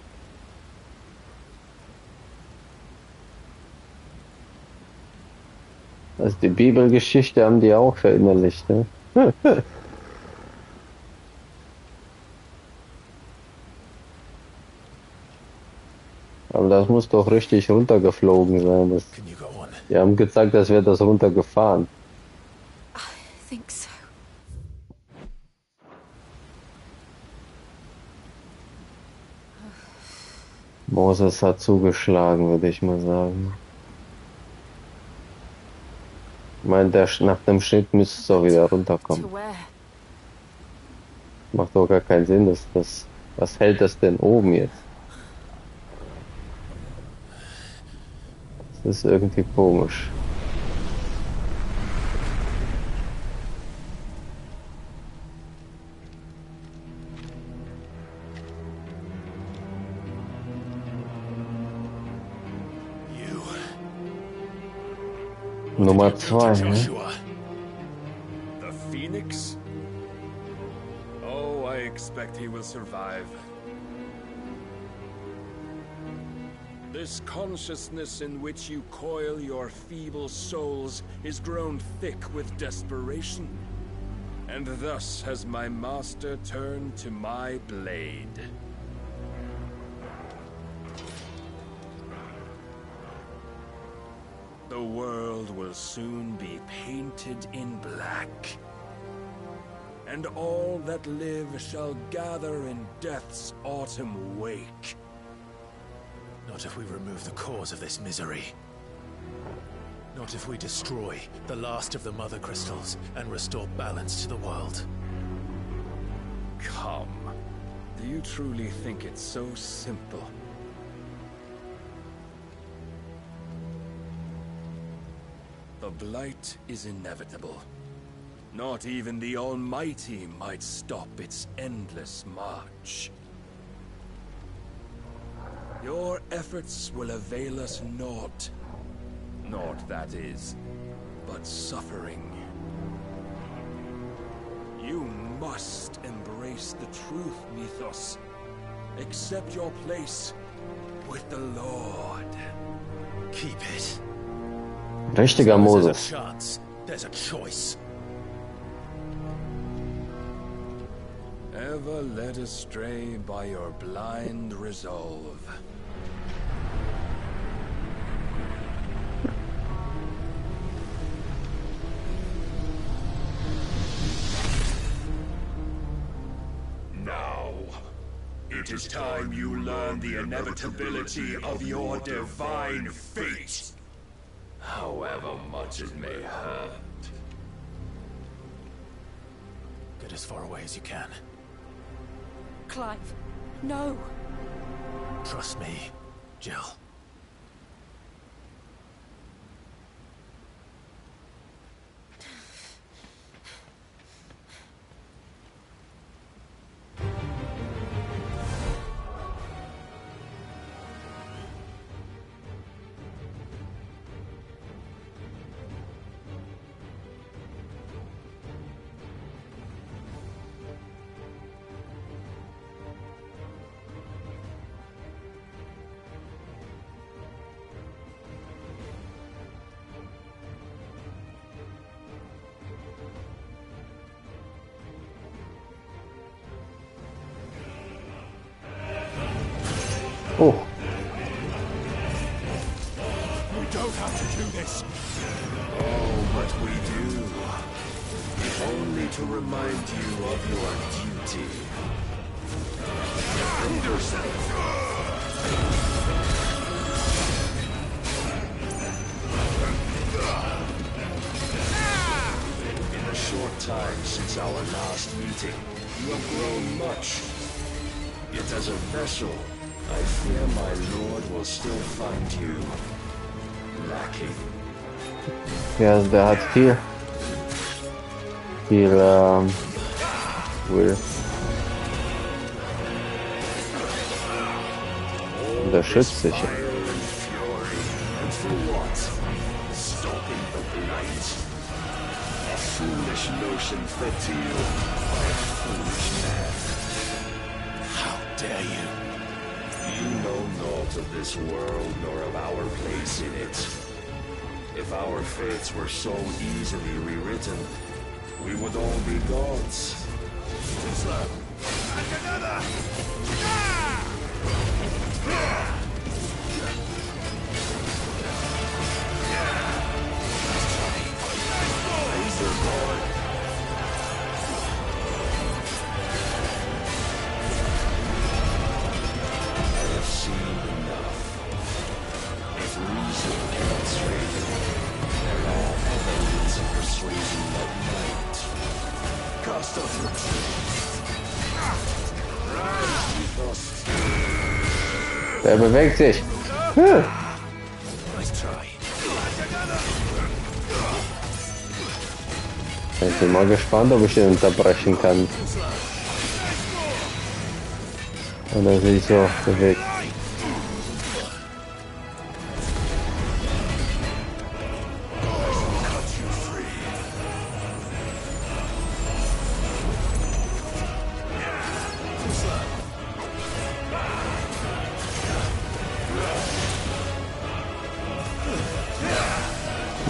Also die Bibelgeschichte haben die auch verinnerlicht. Ne? Aber das muss doch richtig runtergeflogen sein. Die haben gezeigt, dass wir das runtergefahren. I think so. Moses hat zugeschlagen, würde ich mal sagen. Ich meine, nach dem Schnitt müsste es auch wieder runterkommen. To where? Macht doch gar keinen Sinn, dass das. Was hält das denn oben jetzt? Das ist irgendwie komisch. Nummer 2, ne? The Phoenix? Oh, I expect he will survive. This consciousness in which you coil your feeble souls is grown thick with desperation. And thus has my master turned to my blade. The world will soon be painted in black. And all that live shall gather in death's autumn wake. Not if we remove the cause of this misery. Not if we destroy the last of the Mother Crystals and restore balance to the world. Come. Do you truly think it's so simple? The blight is inevitable. Not even the Almighty might stop its endless march. Your efforts will avail us naught. Naught, that is, but suffering. You must embrace the truth, Mythos. Accept your place with the Lord. Keep it. Richtiger Moses. There's a chance. There's a choice. Ever led astray by your blind resolve. Now, it is time you learn the inevitability of your divine fate. However much it may hurt. Get as far away as you can. Clive, no. Trust me, Jill. Oh. We don't have to do this. Oh, but we do. Only to remind you of your duty. In the short time since our last meeting, you have grown much. Yet as a vessel, I fear my lord will still find you lacking. Ja, der hat viel will unterstützt sich. And for what? Stopping the blight. A foolish notion fed to you by a foolish man. dare you? You know naught of this world nor of our place in it. If our fates were so easily rewritten, we would all be gods. Too slow. And another! Der bewegt sich. Ich bin mal gespannt, ob ich den unterbrechen kann. Oder sich so bewegt.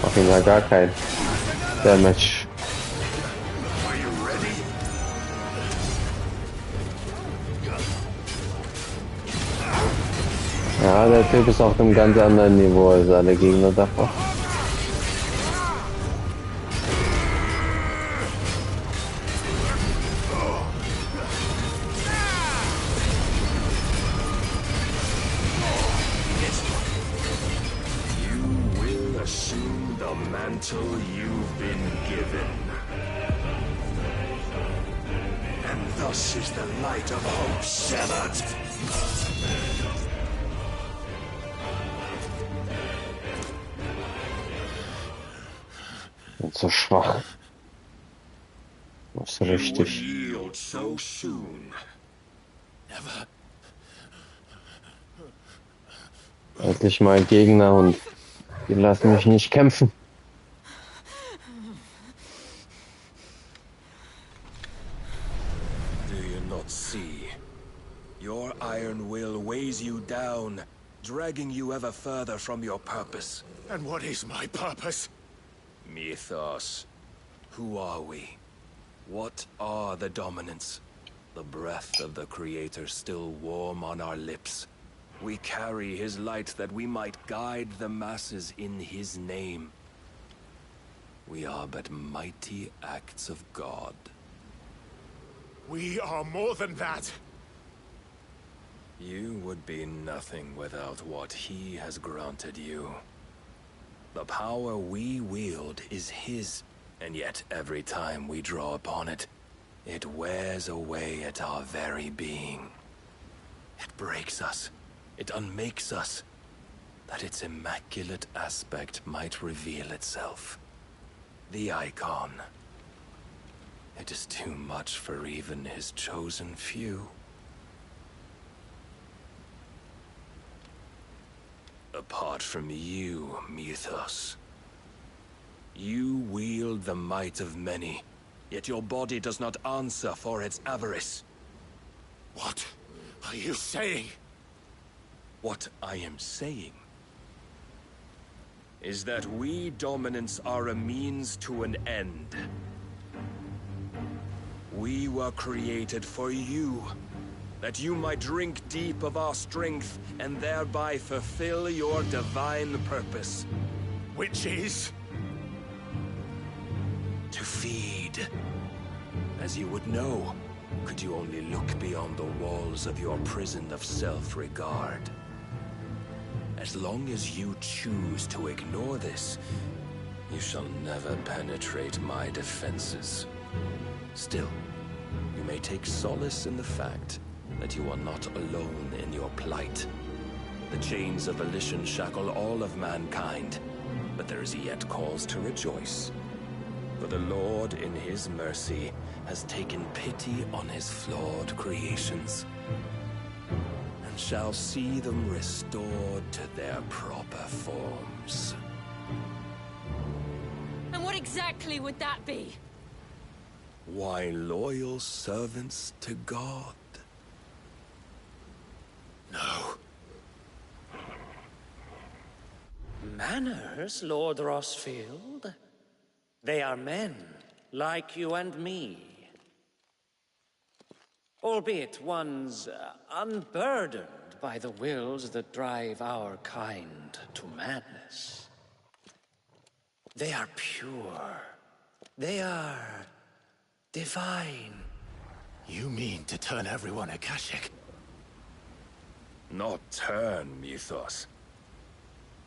Mach ihm ja gar kein Damage. Ja, der Typ ist auf einem ganz anderen Niveau als alle Gegner davor. You've been given. And thus is the light of hope severed. Bin so schwach. Das ist richtig. Yield so soon. Endlich mal Gegner und die lassen mich nicht kämpfen. See, your iron will weighs you down, dragging you ever further from your purpose. And what is my purpose? Mythos. Who are we? What are the dominants? The breath of the Creator still warm on our lips. We carry his light that we might guide the masses in his name. We are but mighty acts of God. We are more than that. You would be nothing without what he has granted you. The power we wield is his, and yet every time we draw upon it, it wears away at our very being. It breaks us, it unmakes us, that its immaculate aspect might reveal itself. The icon. It is too much for even his chosen few. Apart from you, Mythos, you wield the might of many, yet your body does not answer for its avarice. What are you saying? What I am saying is that we dominants are a means to an end. We were created for you, that you might drink deep of our strength and thereby fulfill your divine purpose. Which is? To feed. As you would know, could you only look beyond the walls of your prison of self-regard. As long as you choose to ignore this, you shall never penetrate my defenses. Still, you may take solace in the fact that you are not alone in your plight. The chains of volition shackle all of mankind, but there is yet cause to rejoice. For the Lord, in his mercy, has taken pity on his flawed creations, and shall see them restored to their proper forms. And what exactly would that be? Why, loyal servants to God. No. Manners, Lord Rossfield? They are men, like you and me. Albeit ones unburdened by the wills that drive our kind to madness. They are pure. They are divine. You mean to turn everyone Akashic? Not turn, Mythos.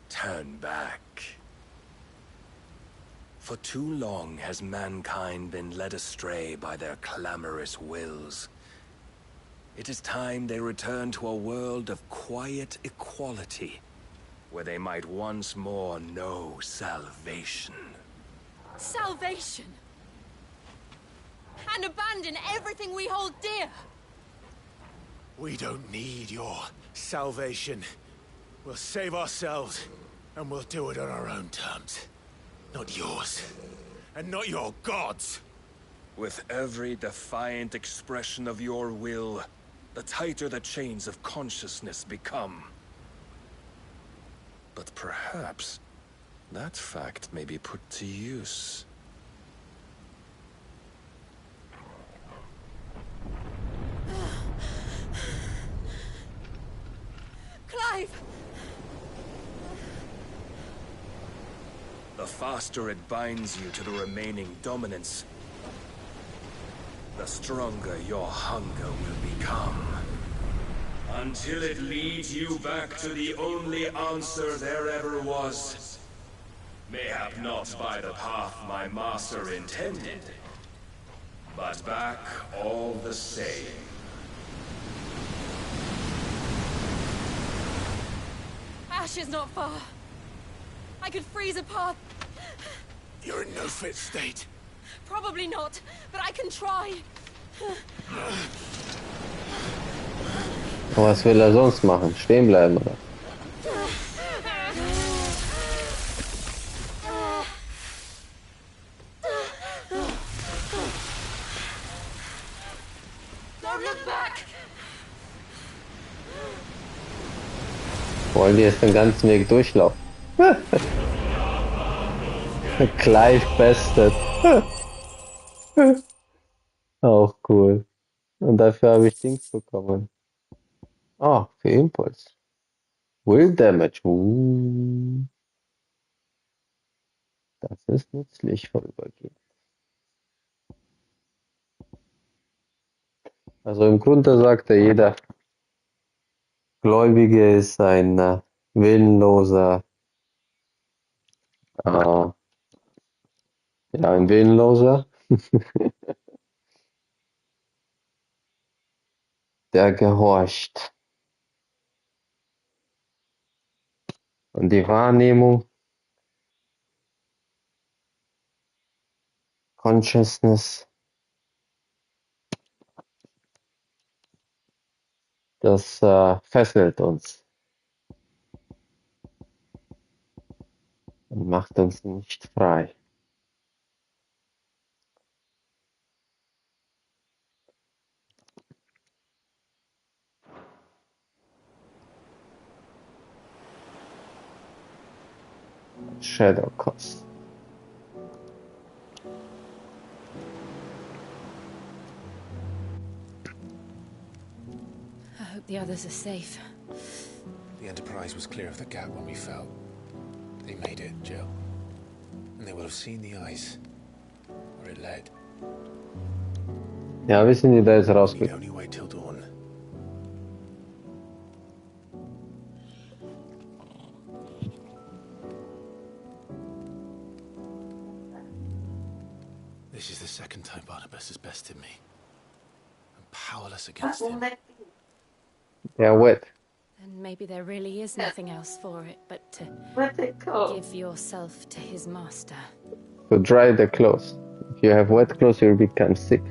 Turn back. For too long has mankind been led astray by their clamorous wills. It is time they return to a world of quiet equality, where they might once more know salvation. Salvation? And abandon everything we hold dear? We don't need your salvation. We'll save ourselves, and we'll do it on our own terms. Not yours, and not your gods. With every defiant expression of your will, the tighter the chains of consciousness become. But perhaps that fact may be put to use. Clive! The faster it binds you to the remaining dominance, the stronger your hunger will become. Until it leads you back to the only answer there ever was. Mayhap not by the path my master intended, but back all the same. Ash is not far. I could freeze a path. You're in no fit state. Probably not, but I can try. Was will er sonst machen? Stehen bleiben, oder? Don't look back. Wollen die jetzt den ganzen Weg durchlaufen? Clive bestet. Auch cool. Und dafür habe ich Dings bekommen. Ah, für Impuls. Will Damage. Das ist nützlich vorübergehend. Also im Grunde sagt er, jeder Gläubige ist ein willenloser, ja, ein Willenloser, der gehorcht. Und die Wahrnehmung, Consciousness, das fesselt uns und macht uns nicht frei. Shadow Cost. I hope the others are safe. The Enterprise was clear of the gap when we fell. They made it, Jill. And they will have seen the ice, where it led. Ja, wie sind die da jetzt We'd rausgekommen? only wait till dawn. This is the second time Barnabas has bested me. I'm powerless against him. They're wet. Then maybe there really is nothing else for it but to give yourself to his master. To dry the clothes. If you have wet clothes, you'll become sick.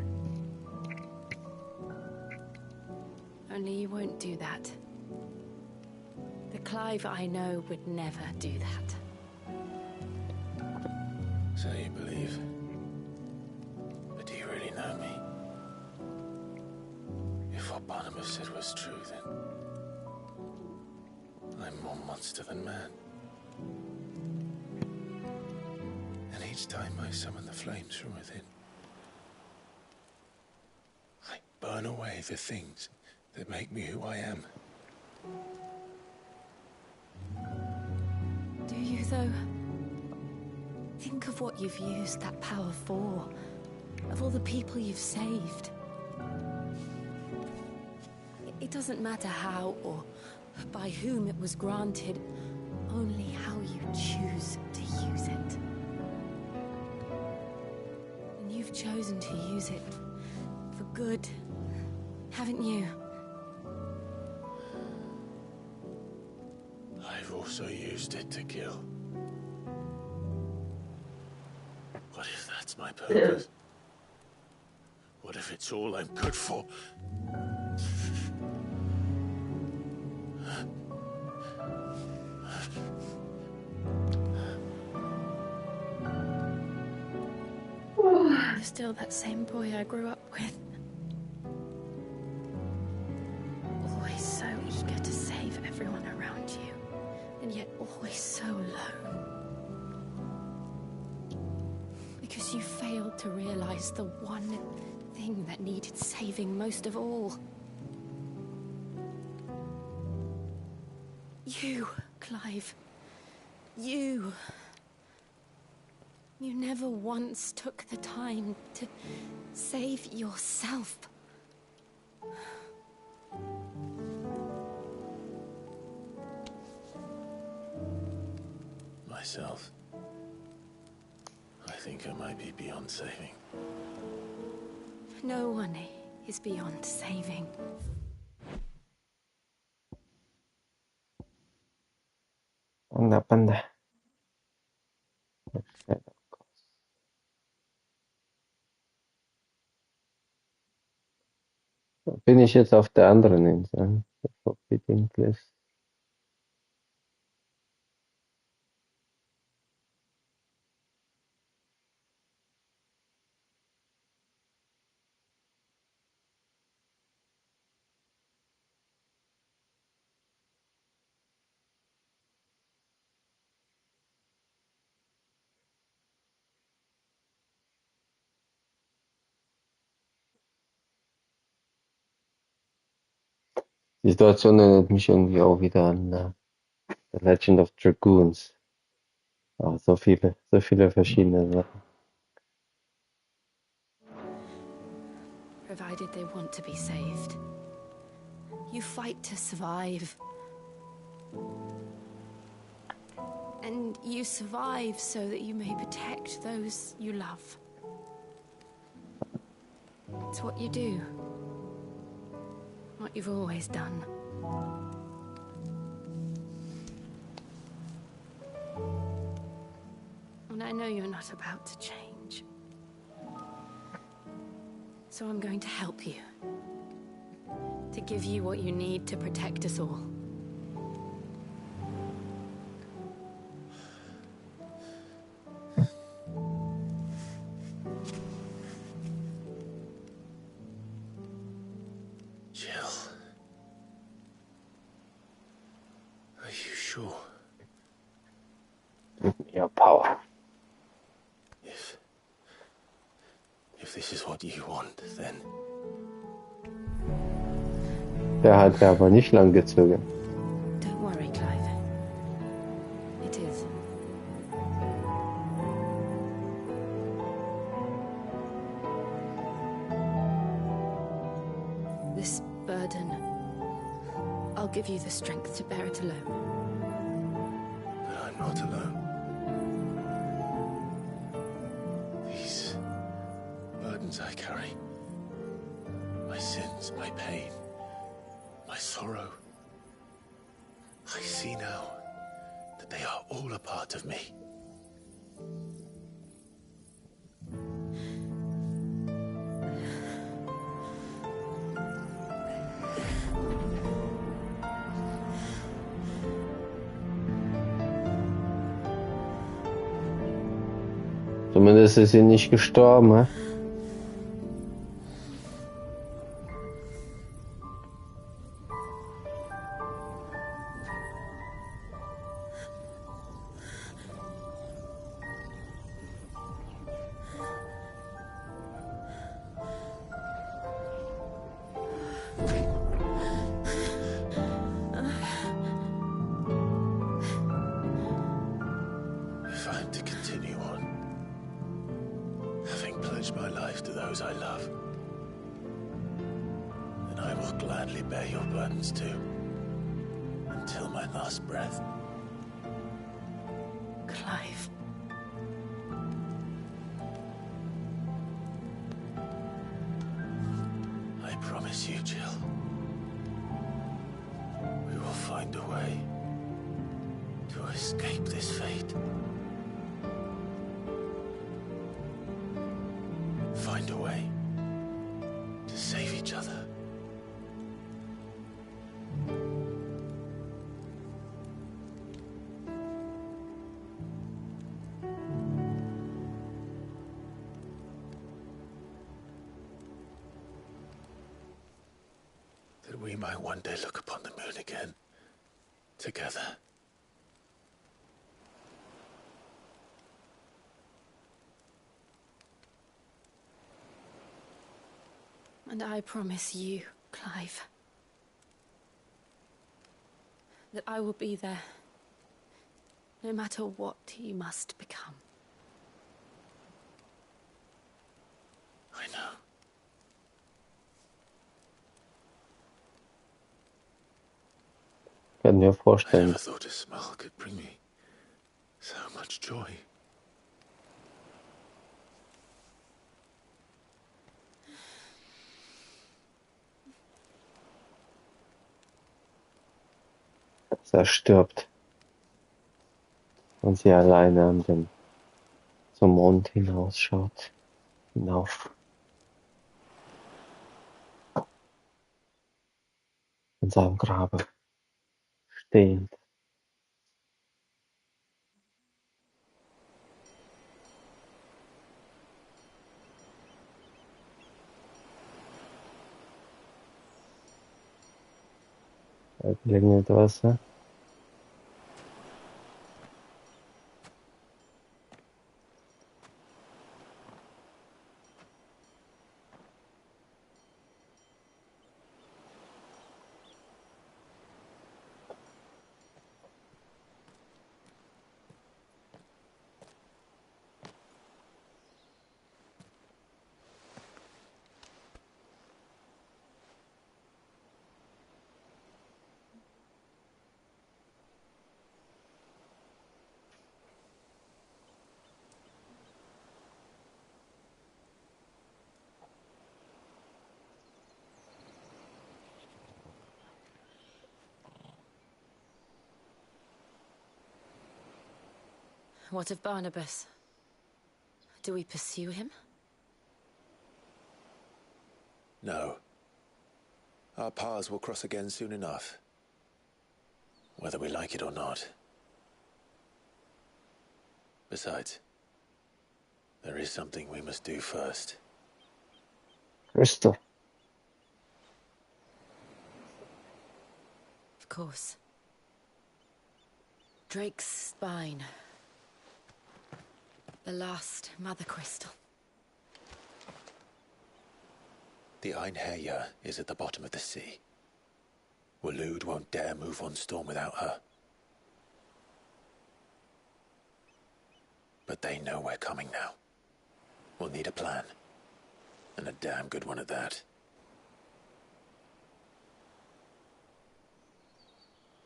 Only you won't do that. The Clive I know would never do that. So you believe. But do you really know me? If what Barnabas said was true, then I'm more monster than man. And each time I summon the flames from within, I burn away the things that make me who I am. Do you, though? Think of what you've used that power for. Of all the people you've saved. It doesn't matter how or by whom it was granted, only how you choose to use it. And you've chosen to use it for good, haven't you? I've also used it to kill. What if that's my purpose? What if it's all I'm good for? You're still that same boy I grew up with. Always so eager to save everyone around you, and yet always so alone. Because you failed to realize the one thing that needed saving most of all. You, Clive. You. You never once took the time to save yourself. Myself. I think I might be beyond saving. No one is beyond saving. Panda. Bin ich jetzt auf der anderen Insel? Der Forbidden Cliffs. Die Situation erinnert mich irgendwie auch wieder an The Legend of Dragoons. Oh, so viele verschiedene Sachen. Provided they want to be saved. You fight to survive. And you survive so that you may protect those you love. It's what you do. What you've always done. And I know you're not about to change. So I'm going to help you. To give you what you need to protect us all. Jill. Are you sure? Give me your power. If this is what you want, then... Der hat ja aber nicht lang gezögert. Don't worry, Clive. It is. This burden, I'll give you the strength to bear it alone. But I'm not alone. These burdens I carry, my sins, my pain, my sorrow, I see now that they are all a part of me. Zumindest ist sie nicht gestorben, hä? If I am to continue on, having pledged my life to those I love, then I will gladly bear your burdens too, until my last breath. Clive. I promise you, Jill, we will find a way to escape this fate. Find a way to save each other. That we might one day look upon the moon again, together. And I promise you, Clive, that I will be there, no matter what you must become. I know. Kann mir I vorstellen. never thought a smile could bring me so much joy. Dass er stirbt und sie alleine an den zum Mond hinausschaut, hinauf. In seinem Grabe stehend. Da klingelt was, ne? What of Barnabas? Do we pursue him? No. Our paths will cross again soon enough. Whether we like it or not. Besides, there is something we must do first. Crystal. Of course. Drake's spine. The last Mother Crystal. The Einherjar is at the bottom of the sea. Waloed won't dare move on Storm without her. But they know we're coming now. We'll need a plan. And a damn good one at that.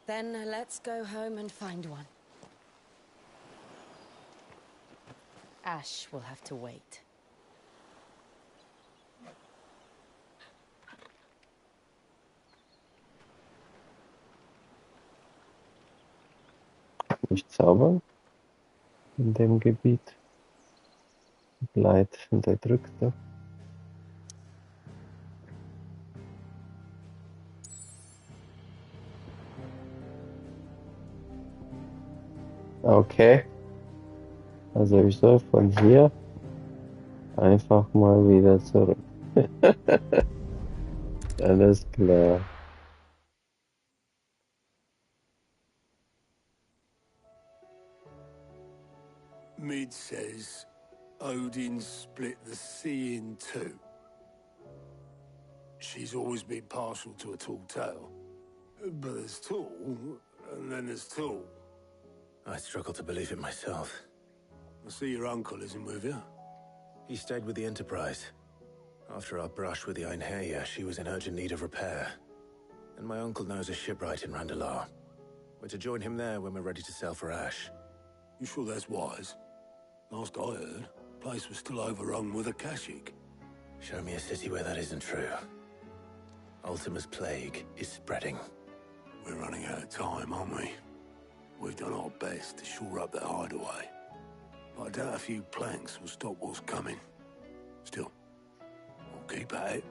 Then let's go home and find one. Ash will have to wait. Nicht zaubern in dem Gebiet. Leid unterdrückte. Okay. Also ich soll von hier einfach mal wieder zurück. Alles klar. Mid says Odin split the sea in two. She's always been partial to a tall tale. But there's tall, and then there's tall. I struggle to believe it myself. I see your uncle isn't with you. He stayed with the Enterprise. After our brush with the Einherja, she was in urgent need of repair. And my uncle knows a shipwright in Randalar. We're to join him there when we're ready to sail for Ash. You sure that's wise? Last I heard, the place was still overrun with Akashic. Show me a city where that isn't true. Ultima's plague is spreading. We're running out of time, aren't we? We've done our best to shore up that hideaway. But I doubt a few planks will stop what's coming. Still, we'll keep at it.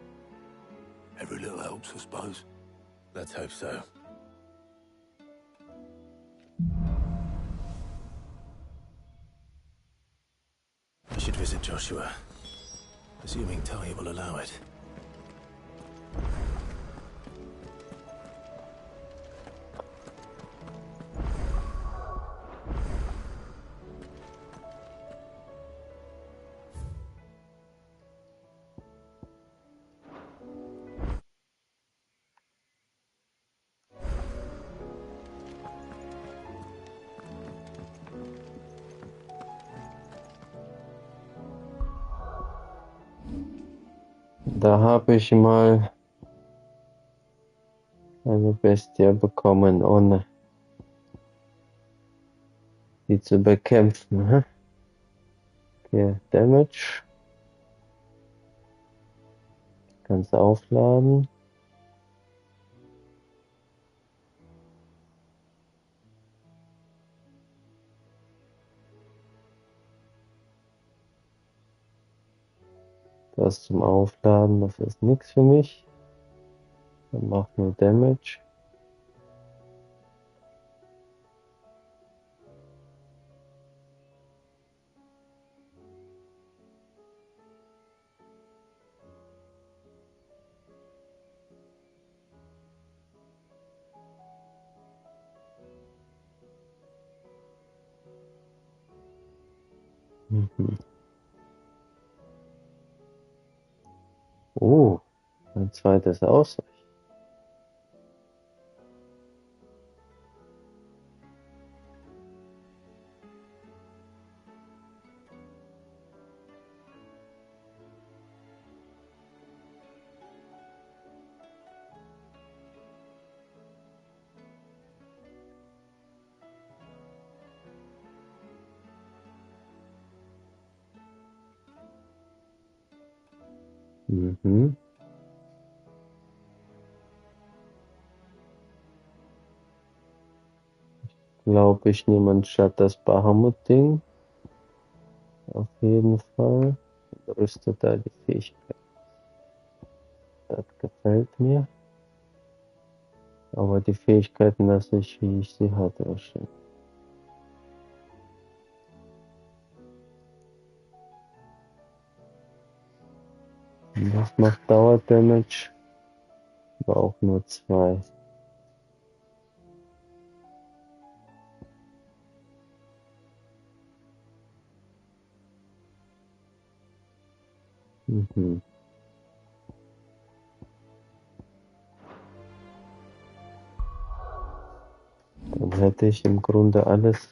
Every little helps, I suppose. Let's hope so. I should visit Joshua. Assuming Talia will allow it. Da habe ich mal eine Bestie bekommen, ohne die zu bekämpfen. Okay, Damage. Kannst aufladen. Das zum Aufladen, das ist nichts für mich. Das macht nur Damage. Mhm. Oh, ein zweites Ausweichen. Mhm. Glaube ich, niemand statt das Bahamut-Ding. Auf jeden Fall. Rüstet da die Fähigkeit. Das gefällt mir. Aber die Fähigkeiten lasse ich, wie ich sie hatte, wahrscheinlich. Das macht Dauerdamage. Aber auch nur 2. Mhm. Dann hätte ich im Grunde alles.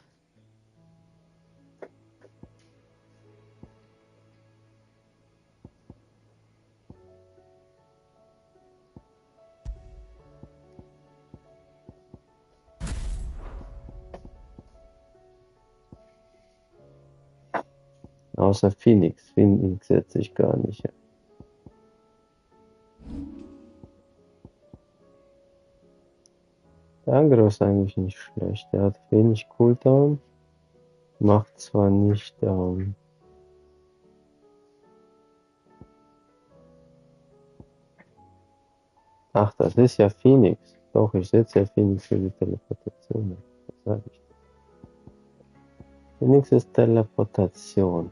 Außer Phoenix. Phoenix setze ich gar nicht ein. Der Angriff ist eigentlich nicht schlecht. Der hat wenig Cooldown. Macht zwar nicht. Ach, das ist ja Phoenix. Doch, ich setze ja Phoenix für die Teleportation. Was sage ich? Phoenix ist Teleportation.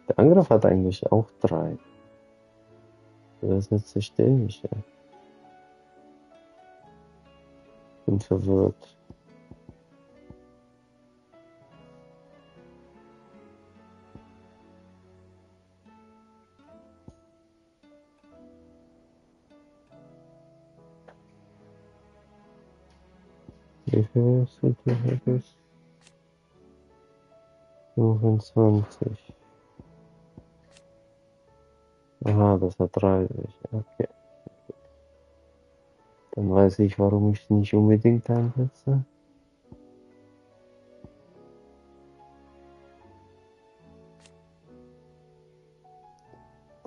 Der Angriff hat eigentlich auch 3. Das setze ich den nicht ein. Bin verwirrt. Wie viel sind hier? 25. Aha, das hat 30. Okay. Dann weiß ich, warum ich es nicht unbedingt einsetze.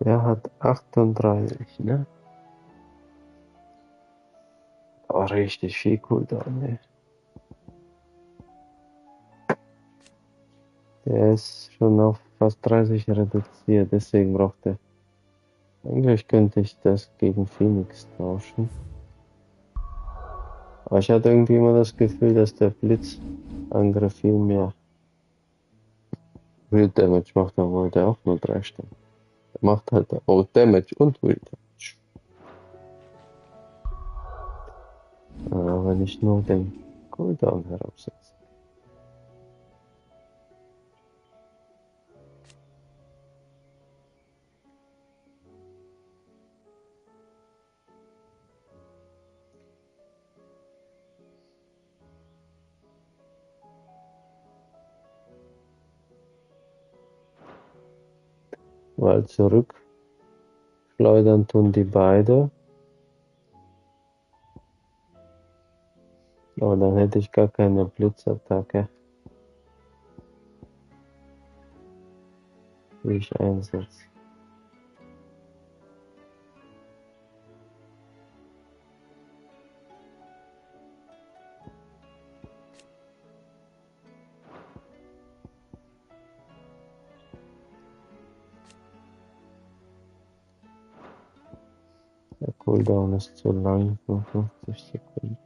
Der hat 38, ne? Oh, richtig viel Cooldown, ne? Der ist schon auf fast 30 reduziert, deswegen braucht er. Eigentlich könnte ich das gegen Phoenix tauschen. Aber ich hatte irgendwie immer das Gefühl, dass der Blitzangriff viel mehr Real Damage macht, obwohl der auch nur 3 Stück. Der macht halt auch Damage und Real Damage. Aber nicht nur den Cooldown herabsetzt. Weil zurückschleudern tun die beide. Aber dann hätte ich gar keine Blitzattacke, die ich einsetze. Der Cooldown ist zu lang, nur 50 Sekunden.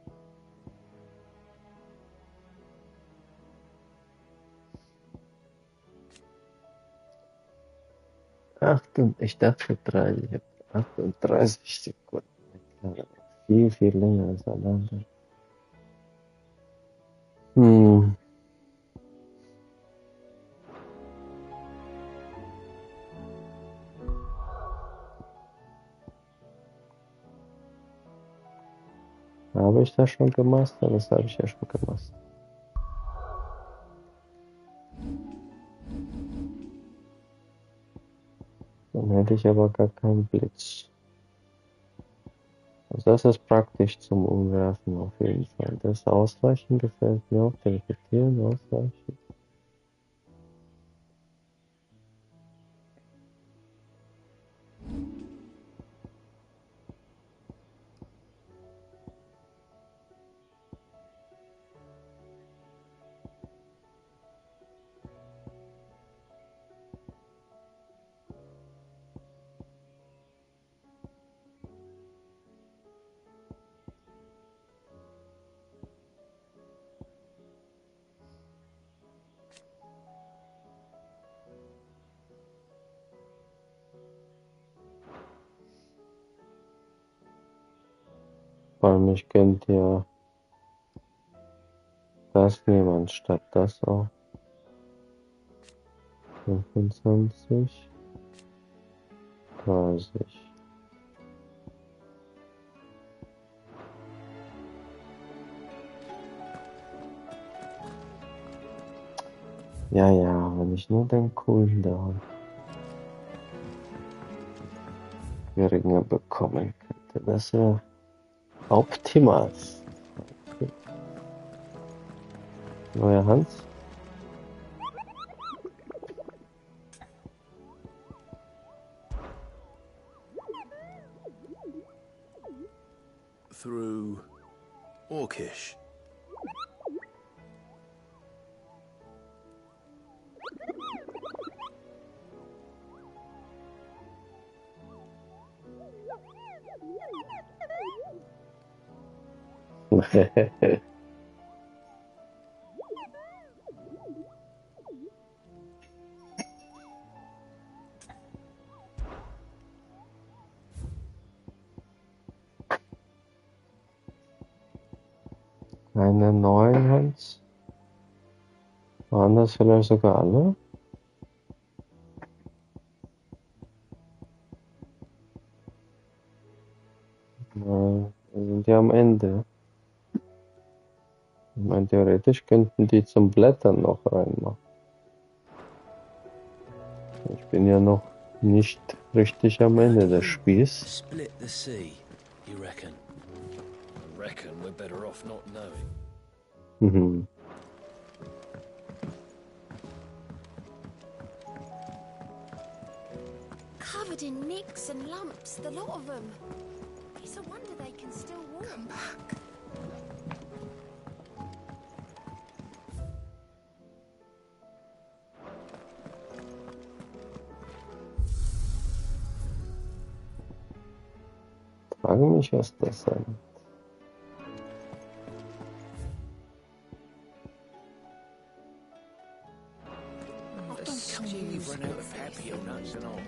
Ich dachte 30, 38 Sekunden. Viel, viel länger als alle anderen. Habe ich das schon gemastert? Das habe ich ja schon gemastert. Dann hätte ich aber gar keinen Blitz. Also das ist praktisch zum Umwerfen auf jeden Fall. Das Ausweichen gefällt mir auch. Teleportieren, Ausweichen. Vor allem, ich könnte ja das nehmen anstatt das auch. 25, 30. Ja, wenn ich nur den Cooldown geringer bekommen könnte, das wäre optimal. Okay. Neue Hand. Through Orcish. Eine neuen Hand. Waren das vielleicht sogar alle? Wir sind ja am Ende. Ich meine, theoretisch könnten die zum Blättern noch reinmachen. Ich bin ja noch nicht richtig am Ende des Spiels. Split the sea, you reckon? I reckon we're better off not knowing. Mhm. Covered in nicks and lumps, the lot of them. It's a wonder they can still walk. Come back. Frage mich, was das sein wird. Don't tell me we've run out of happy nuts and all.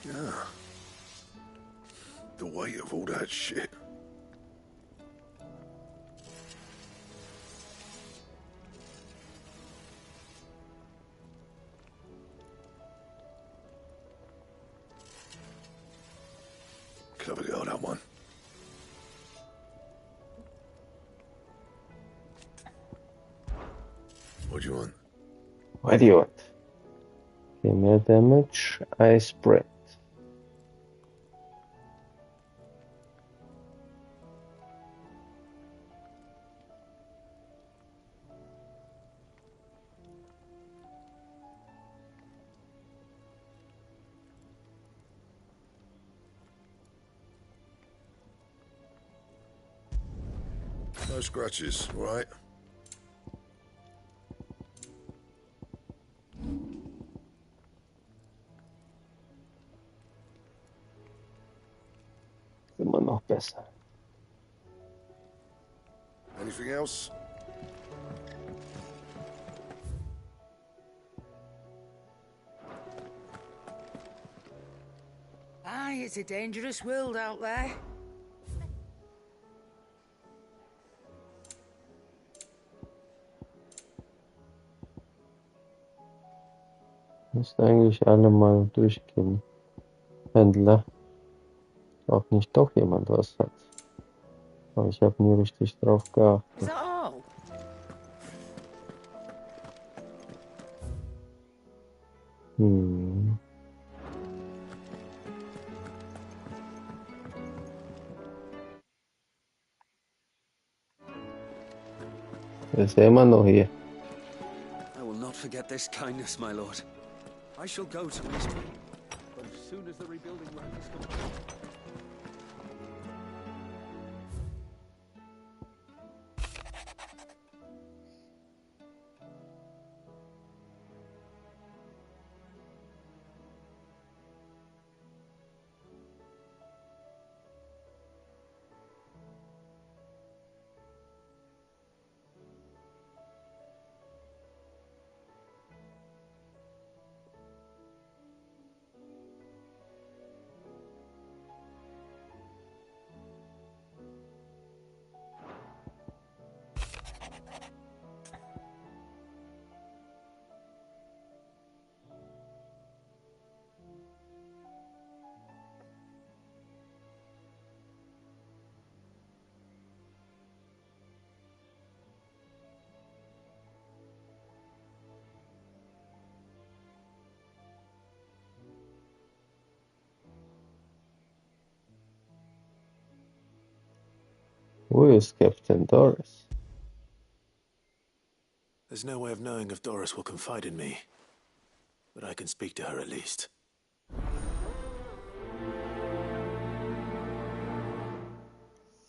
Yeah. The weight of all that shit. Clever girl, that one. What do you want? What do you want? Okay, mehr Damage, Ice Breath. No scratches, all right? Immer noch besser. Anything else? Aye, it's a dangerous world out there. Müsste eigentlich alle mal durchgehen. Händler. Ob nicht doch jemand was hat. Aber ich habe nie richtig drauf Is geachtet. that all? Hm. Ist ja immer noch hier. I will not forget this kindness, my lord. I shall go to East. But as soon as the rebuilding work is complete. Who is Captain Doris? There's no way of knowing if Doris will confide in me, but I can speak to her at least.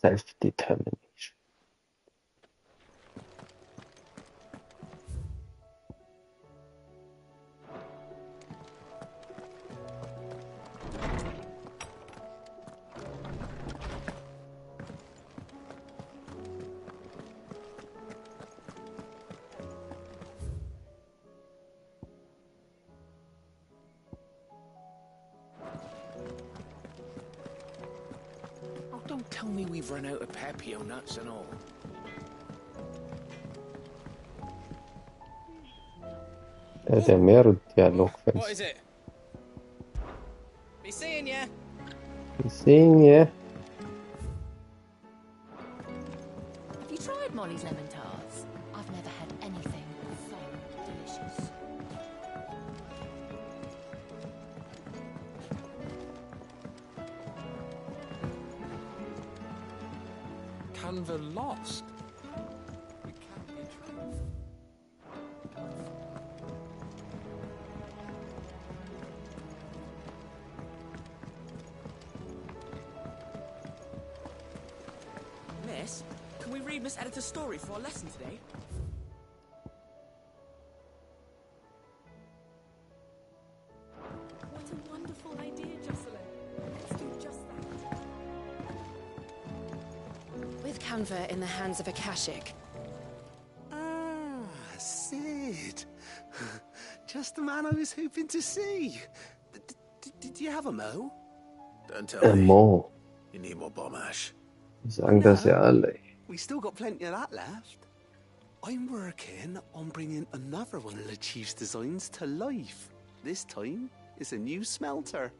Self-determination. Oh, don't tell me we've run out of papio nuts and all. Der hat ja mehrere What Dialogfenster. is it? Be seeing ya. Be seeing ya. Have you tried Molly's lemon tarts? I've never had anything so precious. Canva lost. We can't be true. Miss, can we read Miss Editor's story for our lesson today? What a wonderful idea, Jocelyn. Let's do just that. With Canva in the hands of Akashic. Ah, Sid. Just the man I was hoping to see. Did you have a mo? Don't tell me. Mo. You need more bomb ash. Sagen das ja alle. We still got plenty of that left. I'm working on bringing another one of the Chief's designs to life. This time, it's a new smelter.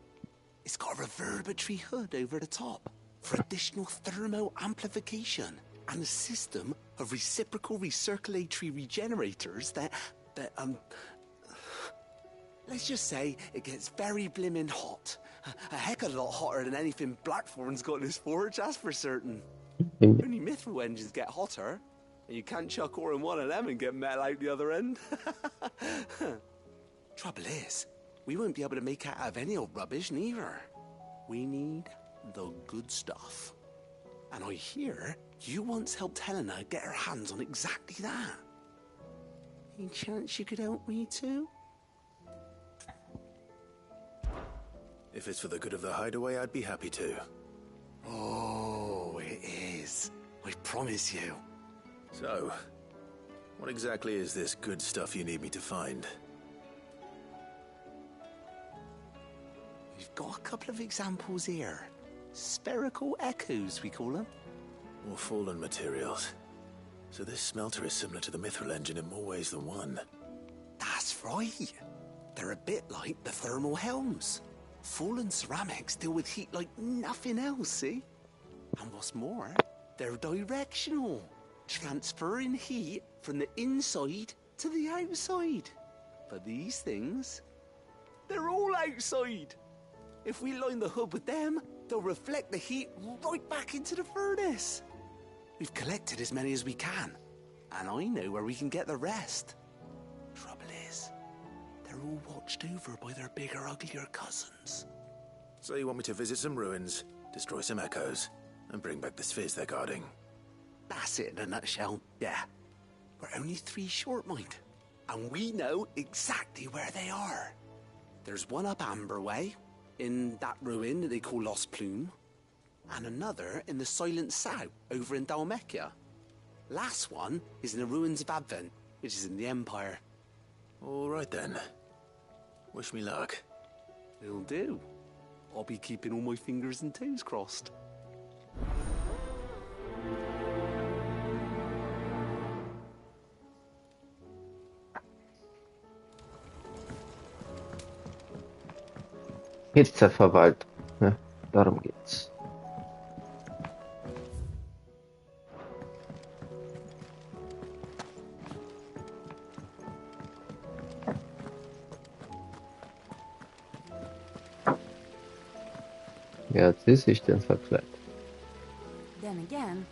It's got a reverberatory hood over the top for additional thermo amplification and a system of reciprocal recirculatory regenerators that let's just say it gets very blimmin' hot. A heck of a lot hotter than anything Blackthorn's got in his forge, that's for certain. Only mithril engines get hotter, and you can't chuck ore in one of them and get metal out the other end. Trouble is, we won't be able to make out of any old rubbish neither. We need the good stuff. And I hear you once helped Helena get her hands on exactly that. Any chance you could help me too? If it's for the good of the hideaway, I'd be happy to. Oh, it is. I promise you. So, what exactly is this good stuff you need me to find? We've got a couple of examples here. Spherical echoes, we call them. More fallen materials. So this smelter is similar to the mithril engine in more ways than one. That's right. They're a bit like the thermal helms. Fallen ceramics deal with heat like nothing else, see? And what's more, they're directional, transferring heat from the inside to the outside. But these things, they're all outside. If we line the hood with them, they'll reflect the heat right back into the furnace. We've collected as many as we can, and I know where we can get the rest. Trouble is, they're all watched over by their bigger, uglier cousins. So you want me to visit some ruins, destroy some echoes, and bring back the spheres they're guarding? That's it in a nutshell, yeah. We're only 3 short, mind. And we know exactly where they are. There's one up Amber Way, in that ruin that they call Lost Plume, and another in the Silent South, over in Dalmekia. Last one is in the ruins of Advent, which is in the Empire. All right then. Wish me luck. Will do. I'll be keeping all my fingers and toes crossed. Hitzeverwaltung. Ja, darum geht's. Wer hat sie sich denn verkleidet? Then again,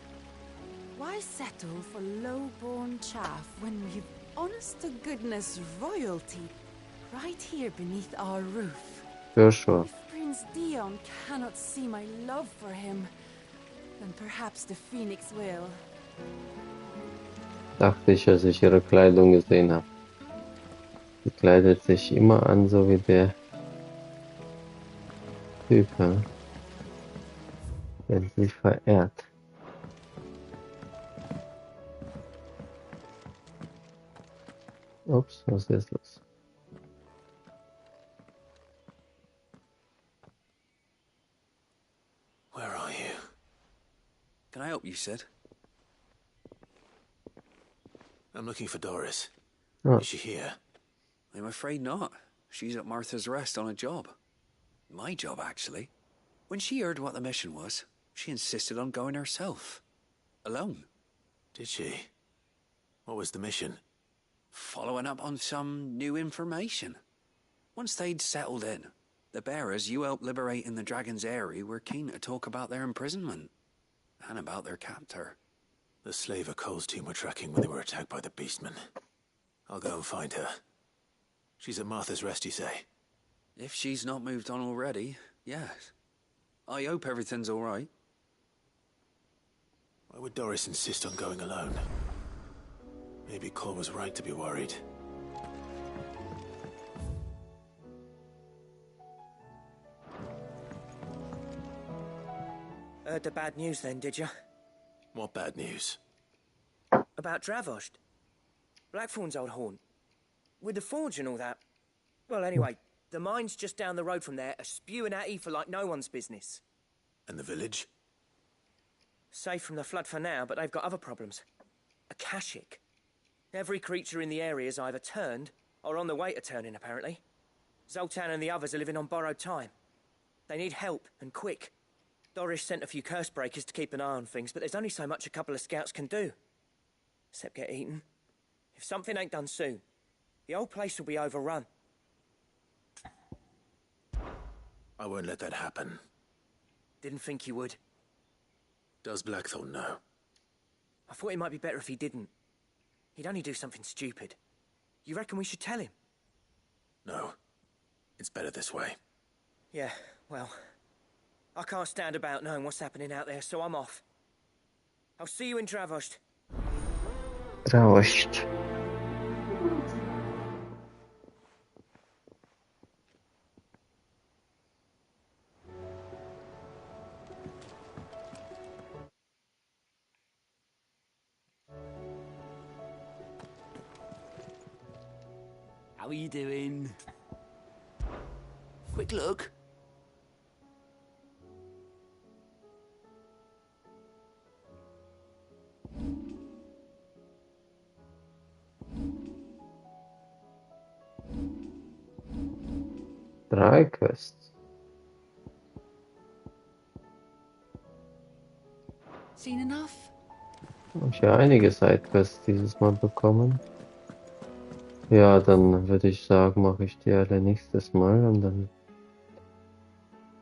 why settle for low-born chaff when we've honest-to-goodness royalty right here beneath our roof? For sure. If Prince Dion cannot see my love for him, then perhaps the Phoenix will. Dachte ich, als ich ihre Kleidung gesehen habe. Sie kleidet sich immer an, so wie der Typ, ja? Der sie verehrt. Ups, was ist jetzt los? Where are you? Can I help you, Sid? I'm looking for Doris. Oh. Is she here? I'm afraid not. She's at Martha's Rest on a job. My job, actually. When she heard what the mission was, she insisted on going herself. Alone. Did she? What was the mission? following up on some new information. Once they'd settled in, the bearers you helped liberate in the Dragon's Eyrie were keen to talk about their imprisonment, and about their captor. The slaver Cole's team were tracking when they were attacked by the beastmen. I'll go and find her. She's at Martha's Rest, you say? If she's not moved on already, yes. I hope everything's all right. Why would Doris insist on going alone? Maybe Cole was right to be worried. Heard the bad news then, did you? What bad news? About Dravost. Blackthorn's old haunt. With the forge and all that. Well, anyway, the mine's just down the road from there are spewing at Aoife like no one's business. And the village? Safe from the flood for now, but they've got other problems. Akashic. Every creature in the area's either turned or on the way to turning, apparently. Zoltan and the others are living on borrowed time. They need help, and quick. Doris sent a few curse breakers to keep an eye on things, but there's only so much a couple of scouts can do. Except get eaten. If something ain't done soon, the old place will be overrun. I won't let that happen. Didn't think you would. Does Blackthorn know? I thought it might be better if he didn't. He'd only do something stupid. You reckon we should tell him? No. It's better this way. Yeah, well, I can't stand about knowing what's happening out there, so I'm off. I'll see you in Dravost. Dravost. How are you doing? Quick look. Drei Quests. Seen enough? Habe ich ja einige Sidequests dieses Mal bekommen. Ja, dann würde ich sagen, mache ich die alle nächstes Mal und dann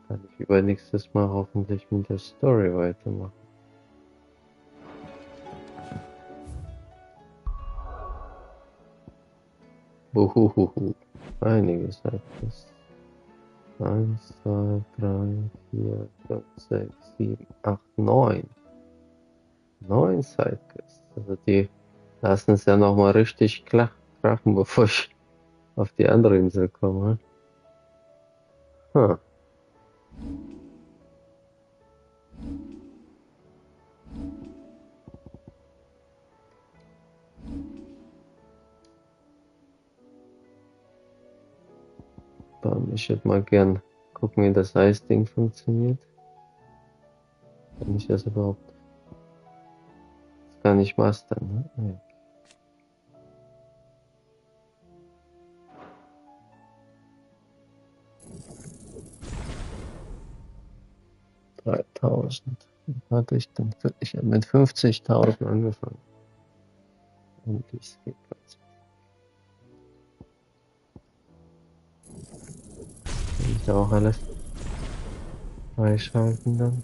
kann ich übernächstes Mal hoffentlich mit der Story weitermachen. Buhuhuhu. Einige Sidequests. 1, 2, 3, 4, 5, 6, 7, 8, 9. 9 Sidequests. Also die lassen es ja nochmal richtig krachen, bevor ich auf die andere Insel komme. Huh. Ich würde mal gern gucken, wie das Eisding funktioniert. Kann ich das überhaupt? Das kann ich mastern, ne? Ja. 3000. Hatte ich dann? Ich habe mit 50.000 angefangen. Und das geht ganz. Kann ich auch alles freischalten dann.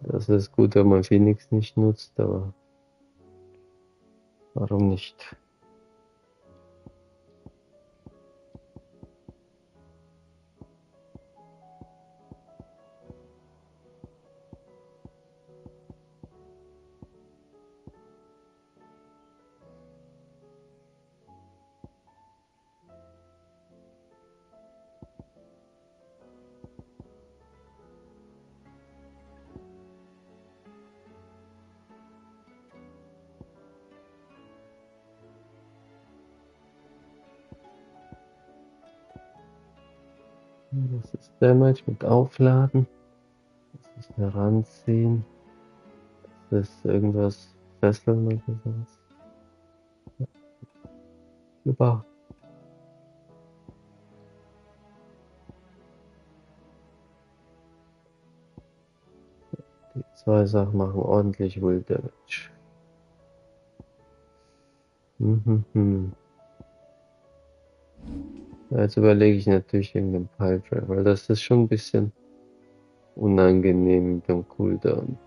Das ist gut, wenn man Phoenix nicht nutzt, aber warum nicht? Das ist Damage mit Aufladen. Das ist Heranziehen. Das ist irgendwas Fesseln oder sowas. Ja. Über. Zwei Sachen machen ordentlich Will Damage. Jetzt überlege ich natürlich irgendeinen Piledrive, weil das ist schon ein bisschen unangenehm mit dem Cooldown.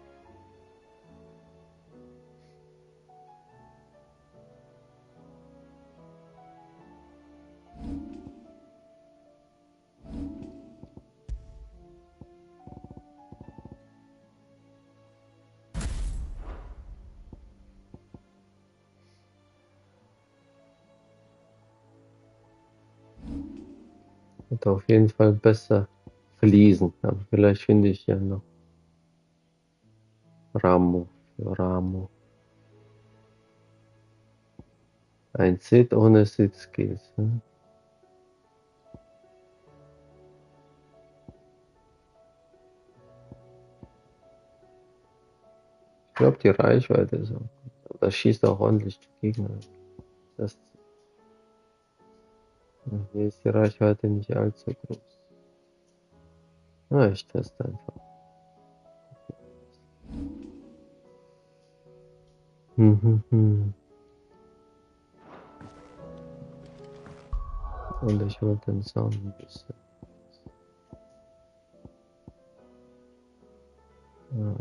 Wird auf jeden Fall besser fließen, aber vielleicht finde ich ja noch Ramo für Ramo. Ein Sid ohne Sid-Skills. Hm? Ich glaube, die Reichweite ist auch gut. Aber das schießt auch ordentlich die Gegner. Das, hier ist die Reichweite nicht allzu groß. Ah, ich teste einfach. Und ich wollte den Sound ein bisschen. Ja.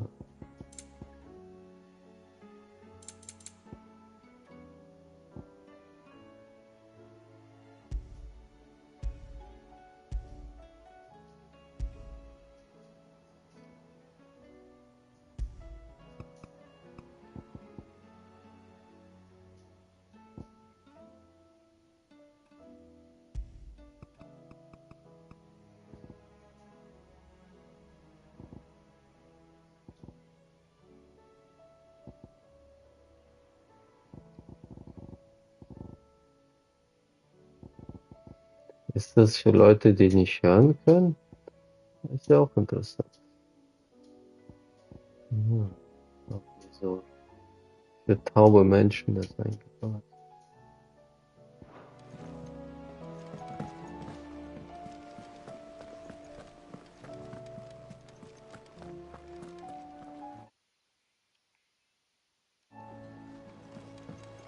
Ist das für Leute, die nicht hören können? Ist ja auch interessant. Ja. So für taube Menschen das eingebaut.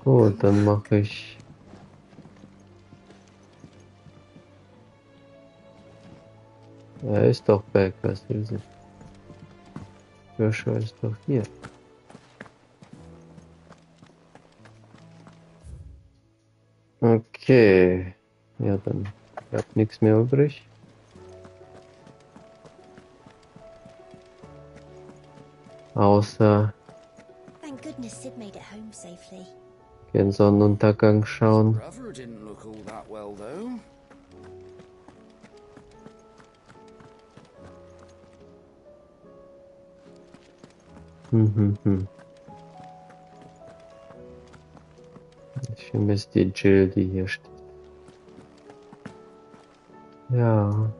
Gut, dann mache ich er ist doch back, was will sie? Joshua ist doch hier. Okay. Ja, dann bleibt nichts mehr übrig. Außer Thank goodness Sid made it home safely. den Sonnenuntergang schauen. Brother didn't look all that well, though. Ich vermisse die Jill, die hier steht. Ja.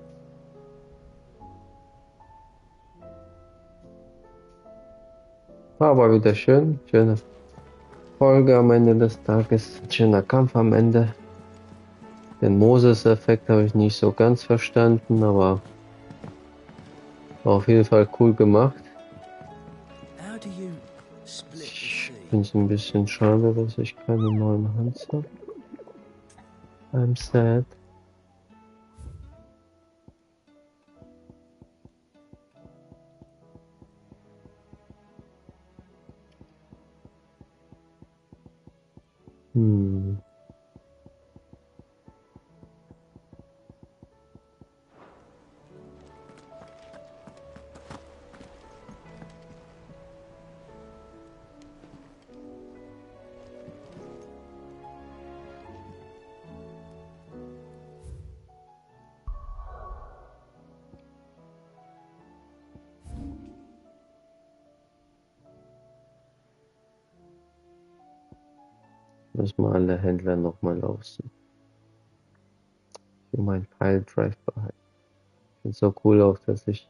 War aber wieder schön. Schöne Folge am Ende des Tages. Schöner Kampf am Ende. Den Moses-Effekt habe ich nicht so ganz verstanden, aber war auf jeden Fall cool gemacht. Ich finde es ein bisschen schade, dass ich keine neuen Hands habe. I'm sad. Müssen wir alle Händler nochmal laufen. Ich will meinen Pile-Drive behalten. Ich finde es so cool auch, dass ich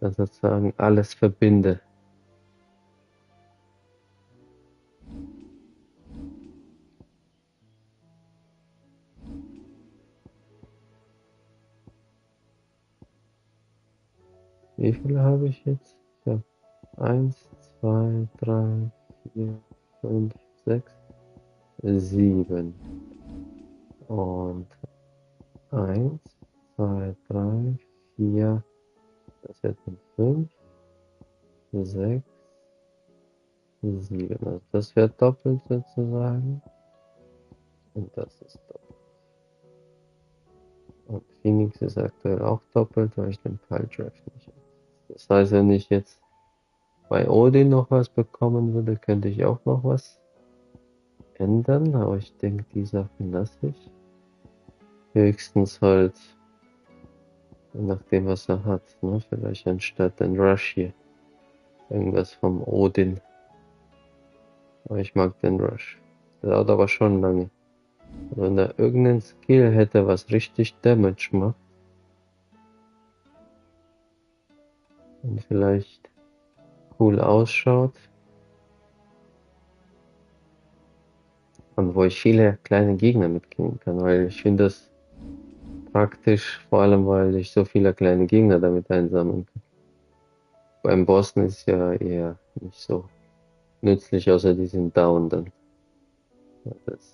dann sozusagen alles verbinde. Wie viele habe ich jetzt? Ich habe 1, 2, 3, 4, 5, 6, 7. Und 1, 2, 3, 4, das wird dann 5, 6, 7. Also das wird doppelt sozusagen. Und das ist doppelt. Und Phoenix ist aktuell auch doppelt, weil ich den Pile-Drive nicht habe. Das heißt, wenn ich jetzt bei Odin noch was bekommen würde, könnte ich auch noch was ändern, aber ich denke, die Sachen lasse ich. Höchstens halt, je nachdem was er hat, ne? Vielleicht anstatt den Rush hier. Irgendwas vom Odin. Aber ich mag den Rush. Das dauert aber schon lange. Also wenn er irgendeinen Skill hätte, was richtig Damage macht. Und vielleicht cool ausschaut. Und wo ich viele kleine Gegner mitkriegen kann, weil ich finde das praktisch, vor allem weil ich so viele kleine Gegner damit einsammeln kann. Beim Bossen ist ja eher nicht so nützlich, außer die sind down dann.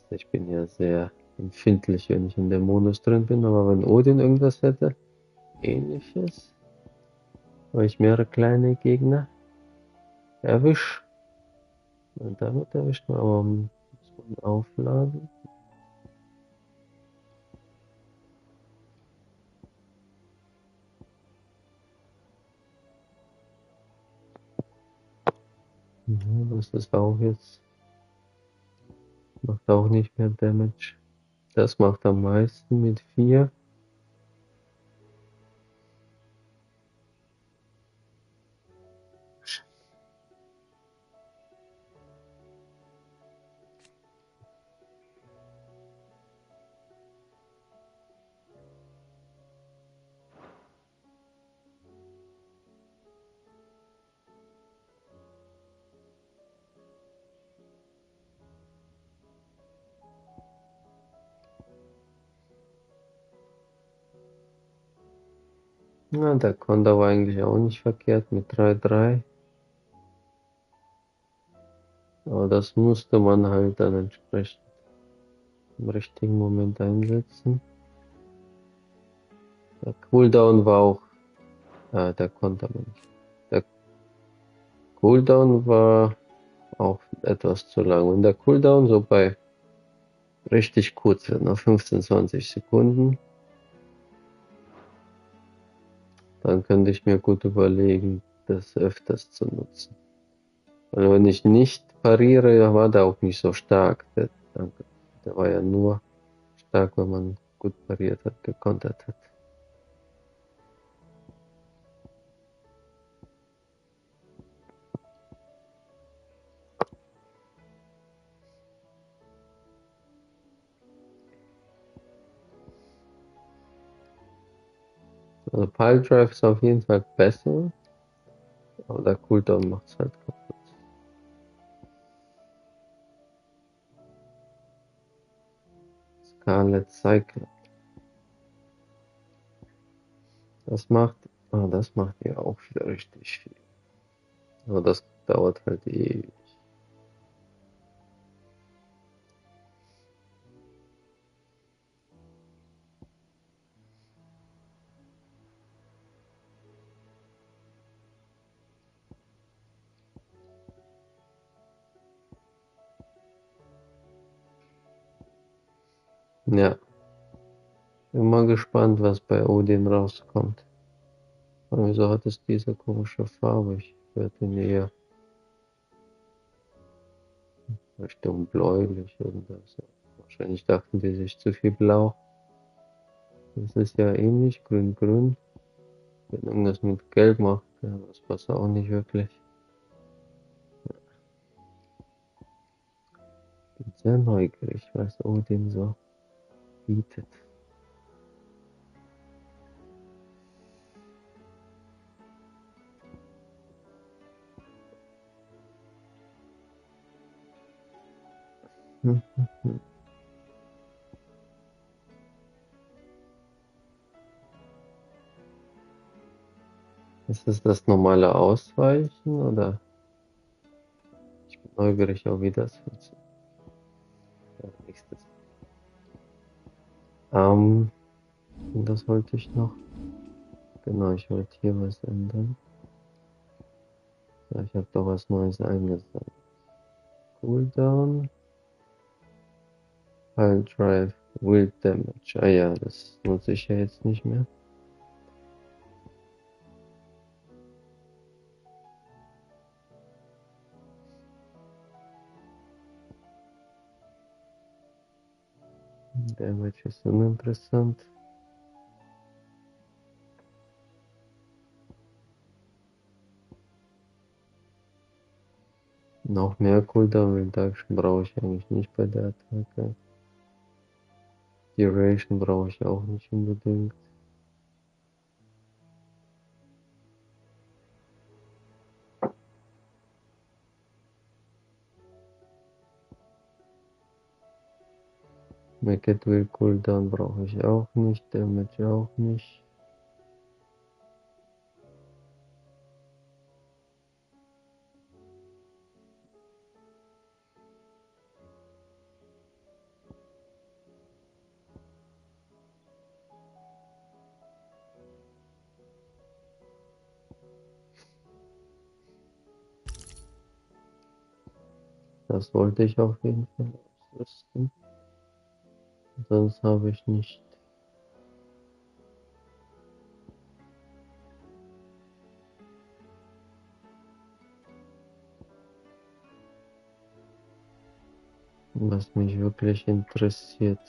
Ich bin ja sehr empfindlich, wenn ich in der Modus drin bin, aber wenn Odin irgendwas hätte, ähnliches, weil ich mehrere kleine Gegner erwische, und damit erwischt man, aber muss man aufladen. Ja, das ist auch jetzt, macht auch nicht mehr Damage. Das macht am meisten mit 4. Ja, der Konter war eigentlich auch nicht verkehrt mit 3-3. Aber das musste man halt dann entsprechend im richtigen Moment einsetzen. Der Cooldown war auch, der Konter nicht. Der Cooldown war auch etwas zu lang. Wenn der Cooldown so bei richtig kurz wird, nach 15, 20 Sekunden, dann könnte ich mir gut überlegen, das öfters zu nutzen. Weil wenn ich nicht pariere, war der auch nicht so stark. Der war ja nur stark, wenn man gut pariert hat, gekontert hat. Also Pile Drive ist auf jeden Fall besser, aber der Cooldown macht es halt kaputt. Scarlet Cycle. Das macht ja auch wieder richtig viel. Aber das dauert halt ewig. Ja, bin mal gespannt, was bei Odin rauskommt. Aber wieso hat es diese komische Farbe? Ich werde ihn eher Richtung bläulich irgendwas. Wahrscheinlich dachten die sich zu viel blau. Das ist ja ähnlich, grün-grün. Wenn irgendwas mit gelb macht, ja, das passt auch nicht wirklich. Bin sehr neugierig, was Odin so bietet. Ist es das normale Ausweichen oder? Ich bin neugierig, auch wie das funktioniert. Ja, nächstes. Und das wollte ich noch. Genau, ich wollte hier was ändern. Ja, ich habe doch was Neues eingesammelt. Cooldown. Pile Drive. Wild Damage. Ah ja, das nutze ich ja jetzt nicht mehr. Damage ist uninteressant. Noch mehr Cooldown Reduction brauche ich eigentlich nicht bei der Attacke. Duration brauche ich auch nicht unbedingt. Make it will Cooldown brauche ich auch nicht. Damage auch nicht. Das wollte ich auf jeden Fall ausrüsten. Sonst habe ich nicht. Was mich wirklich interessiert.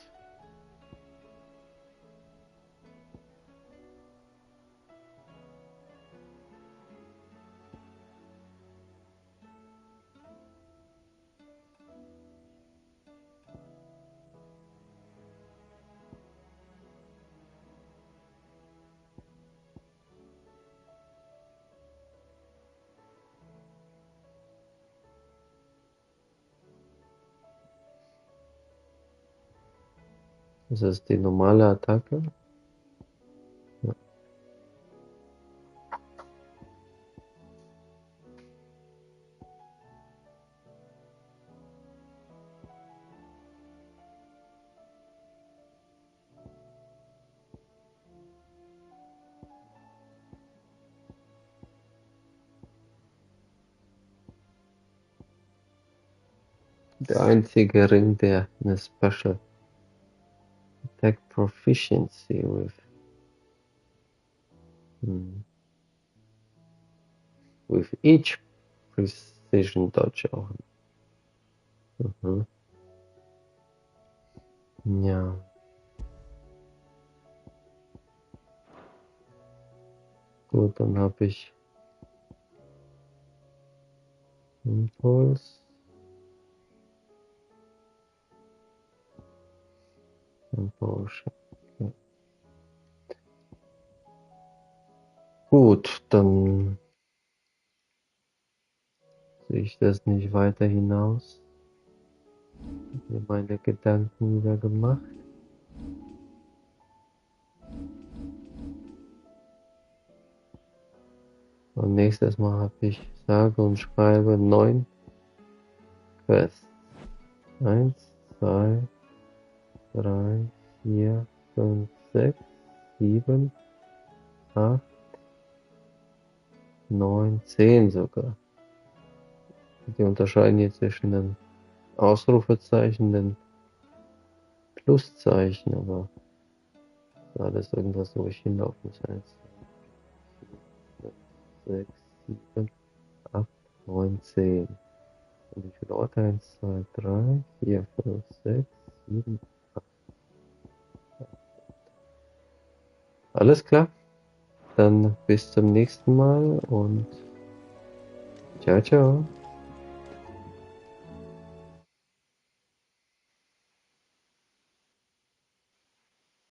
Das ist die normale Attacke. Ja. Der einzige Ring, der eine Special Attack Proficiency with each Precision Dodge auch. Mhm. Ja. Gut, dann habe ich Impuls. Potion. Okay. Gut, dann sehe ich das nicht weiter hinaus. Ich habe mir meine Gedanken wieder gemacht. Und nächstes Mal habe ich sage und schreibe 9 Quests. 1, 2, 3, 4, 5, 6, 7, 8, 9, 10 sogar. Die unterscheiden jetzt zwischen den Ausrufezeichen, den Pluszeichen, aber alles irgendwas, wo ich hinlaufen muss. 1, 2, 6, 7, 8, 9, 10. Und wie viele Orte? 1, 2, 3, 4, 5, 6, 7, 8. Alles klar. Dann bis zum nächsten Mal und ciao, ciao.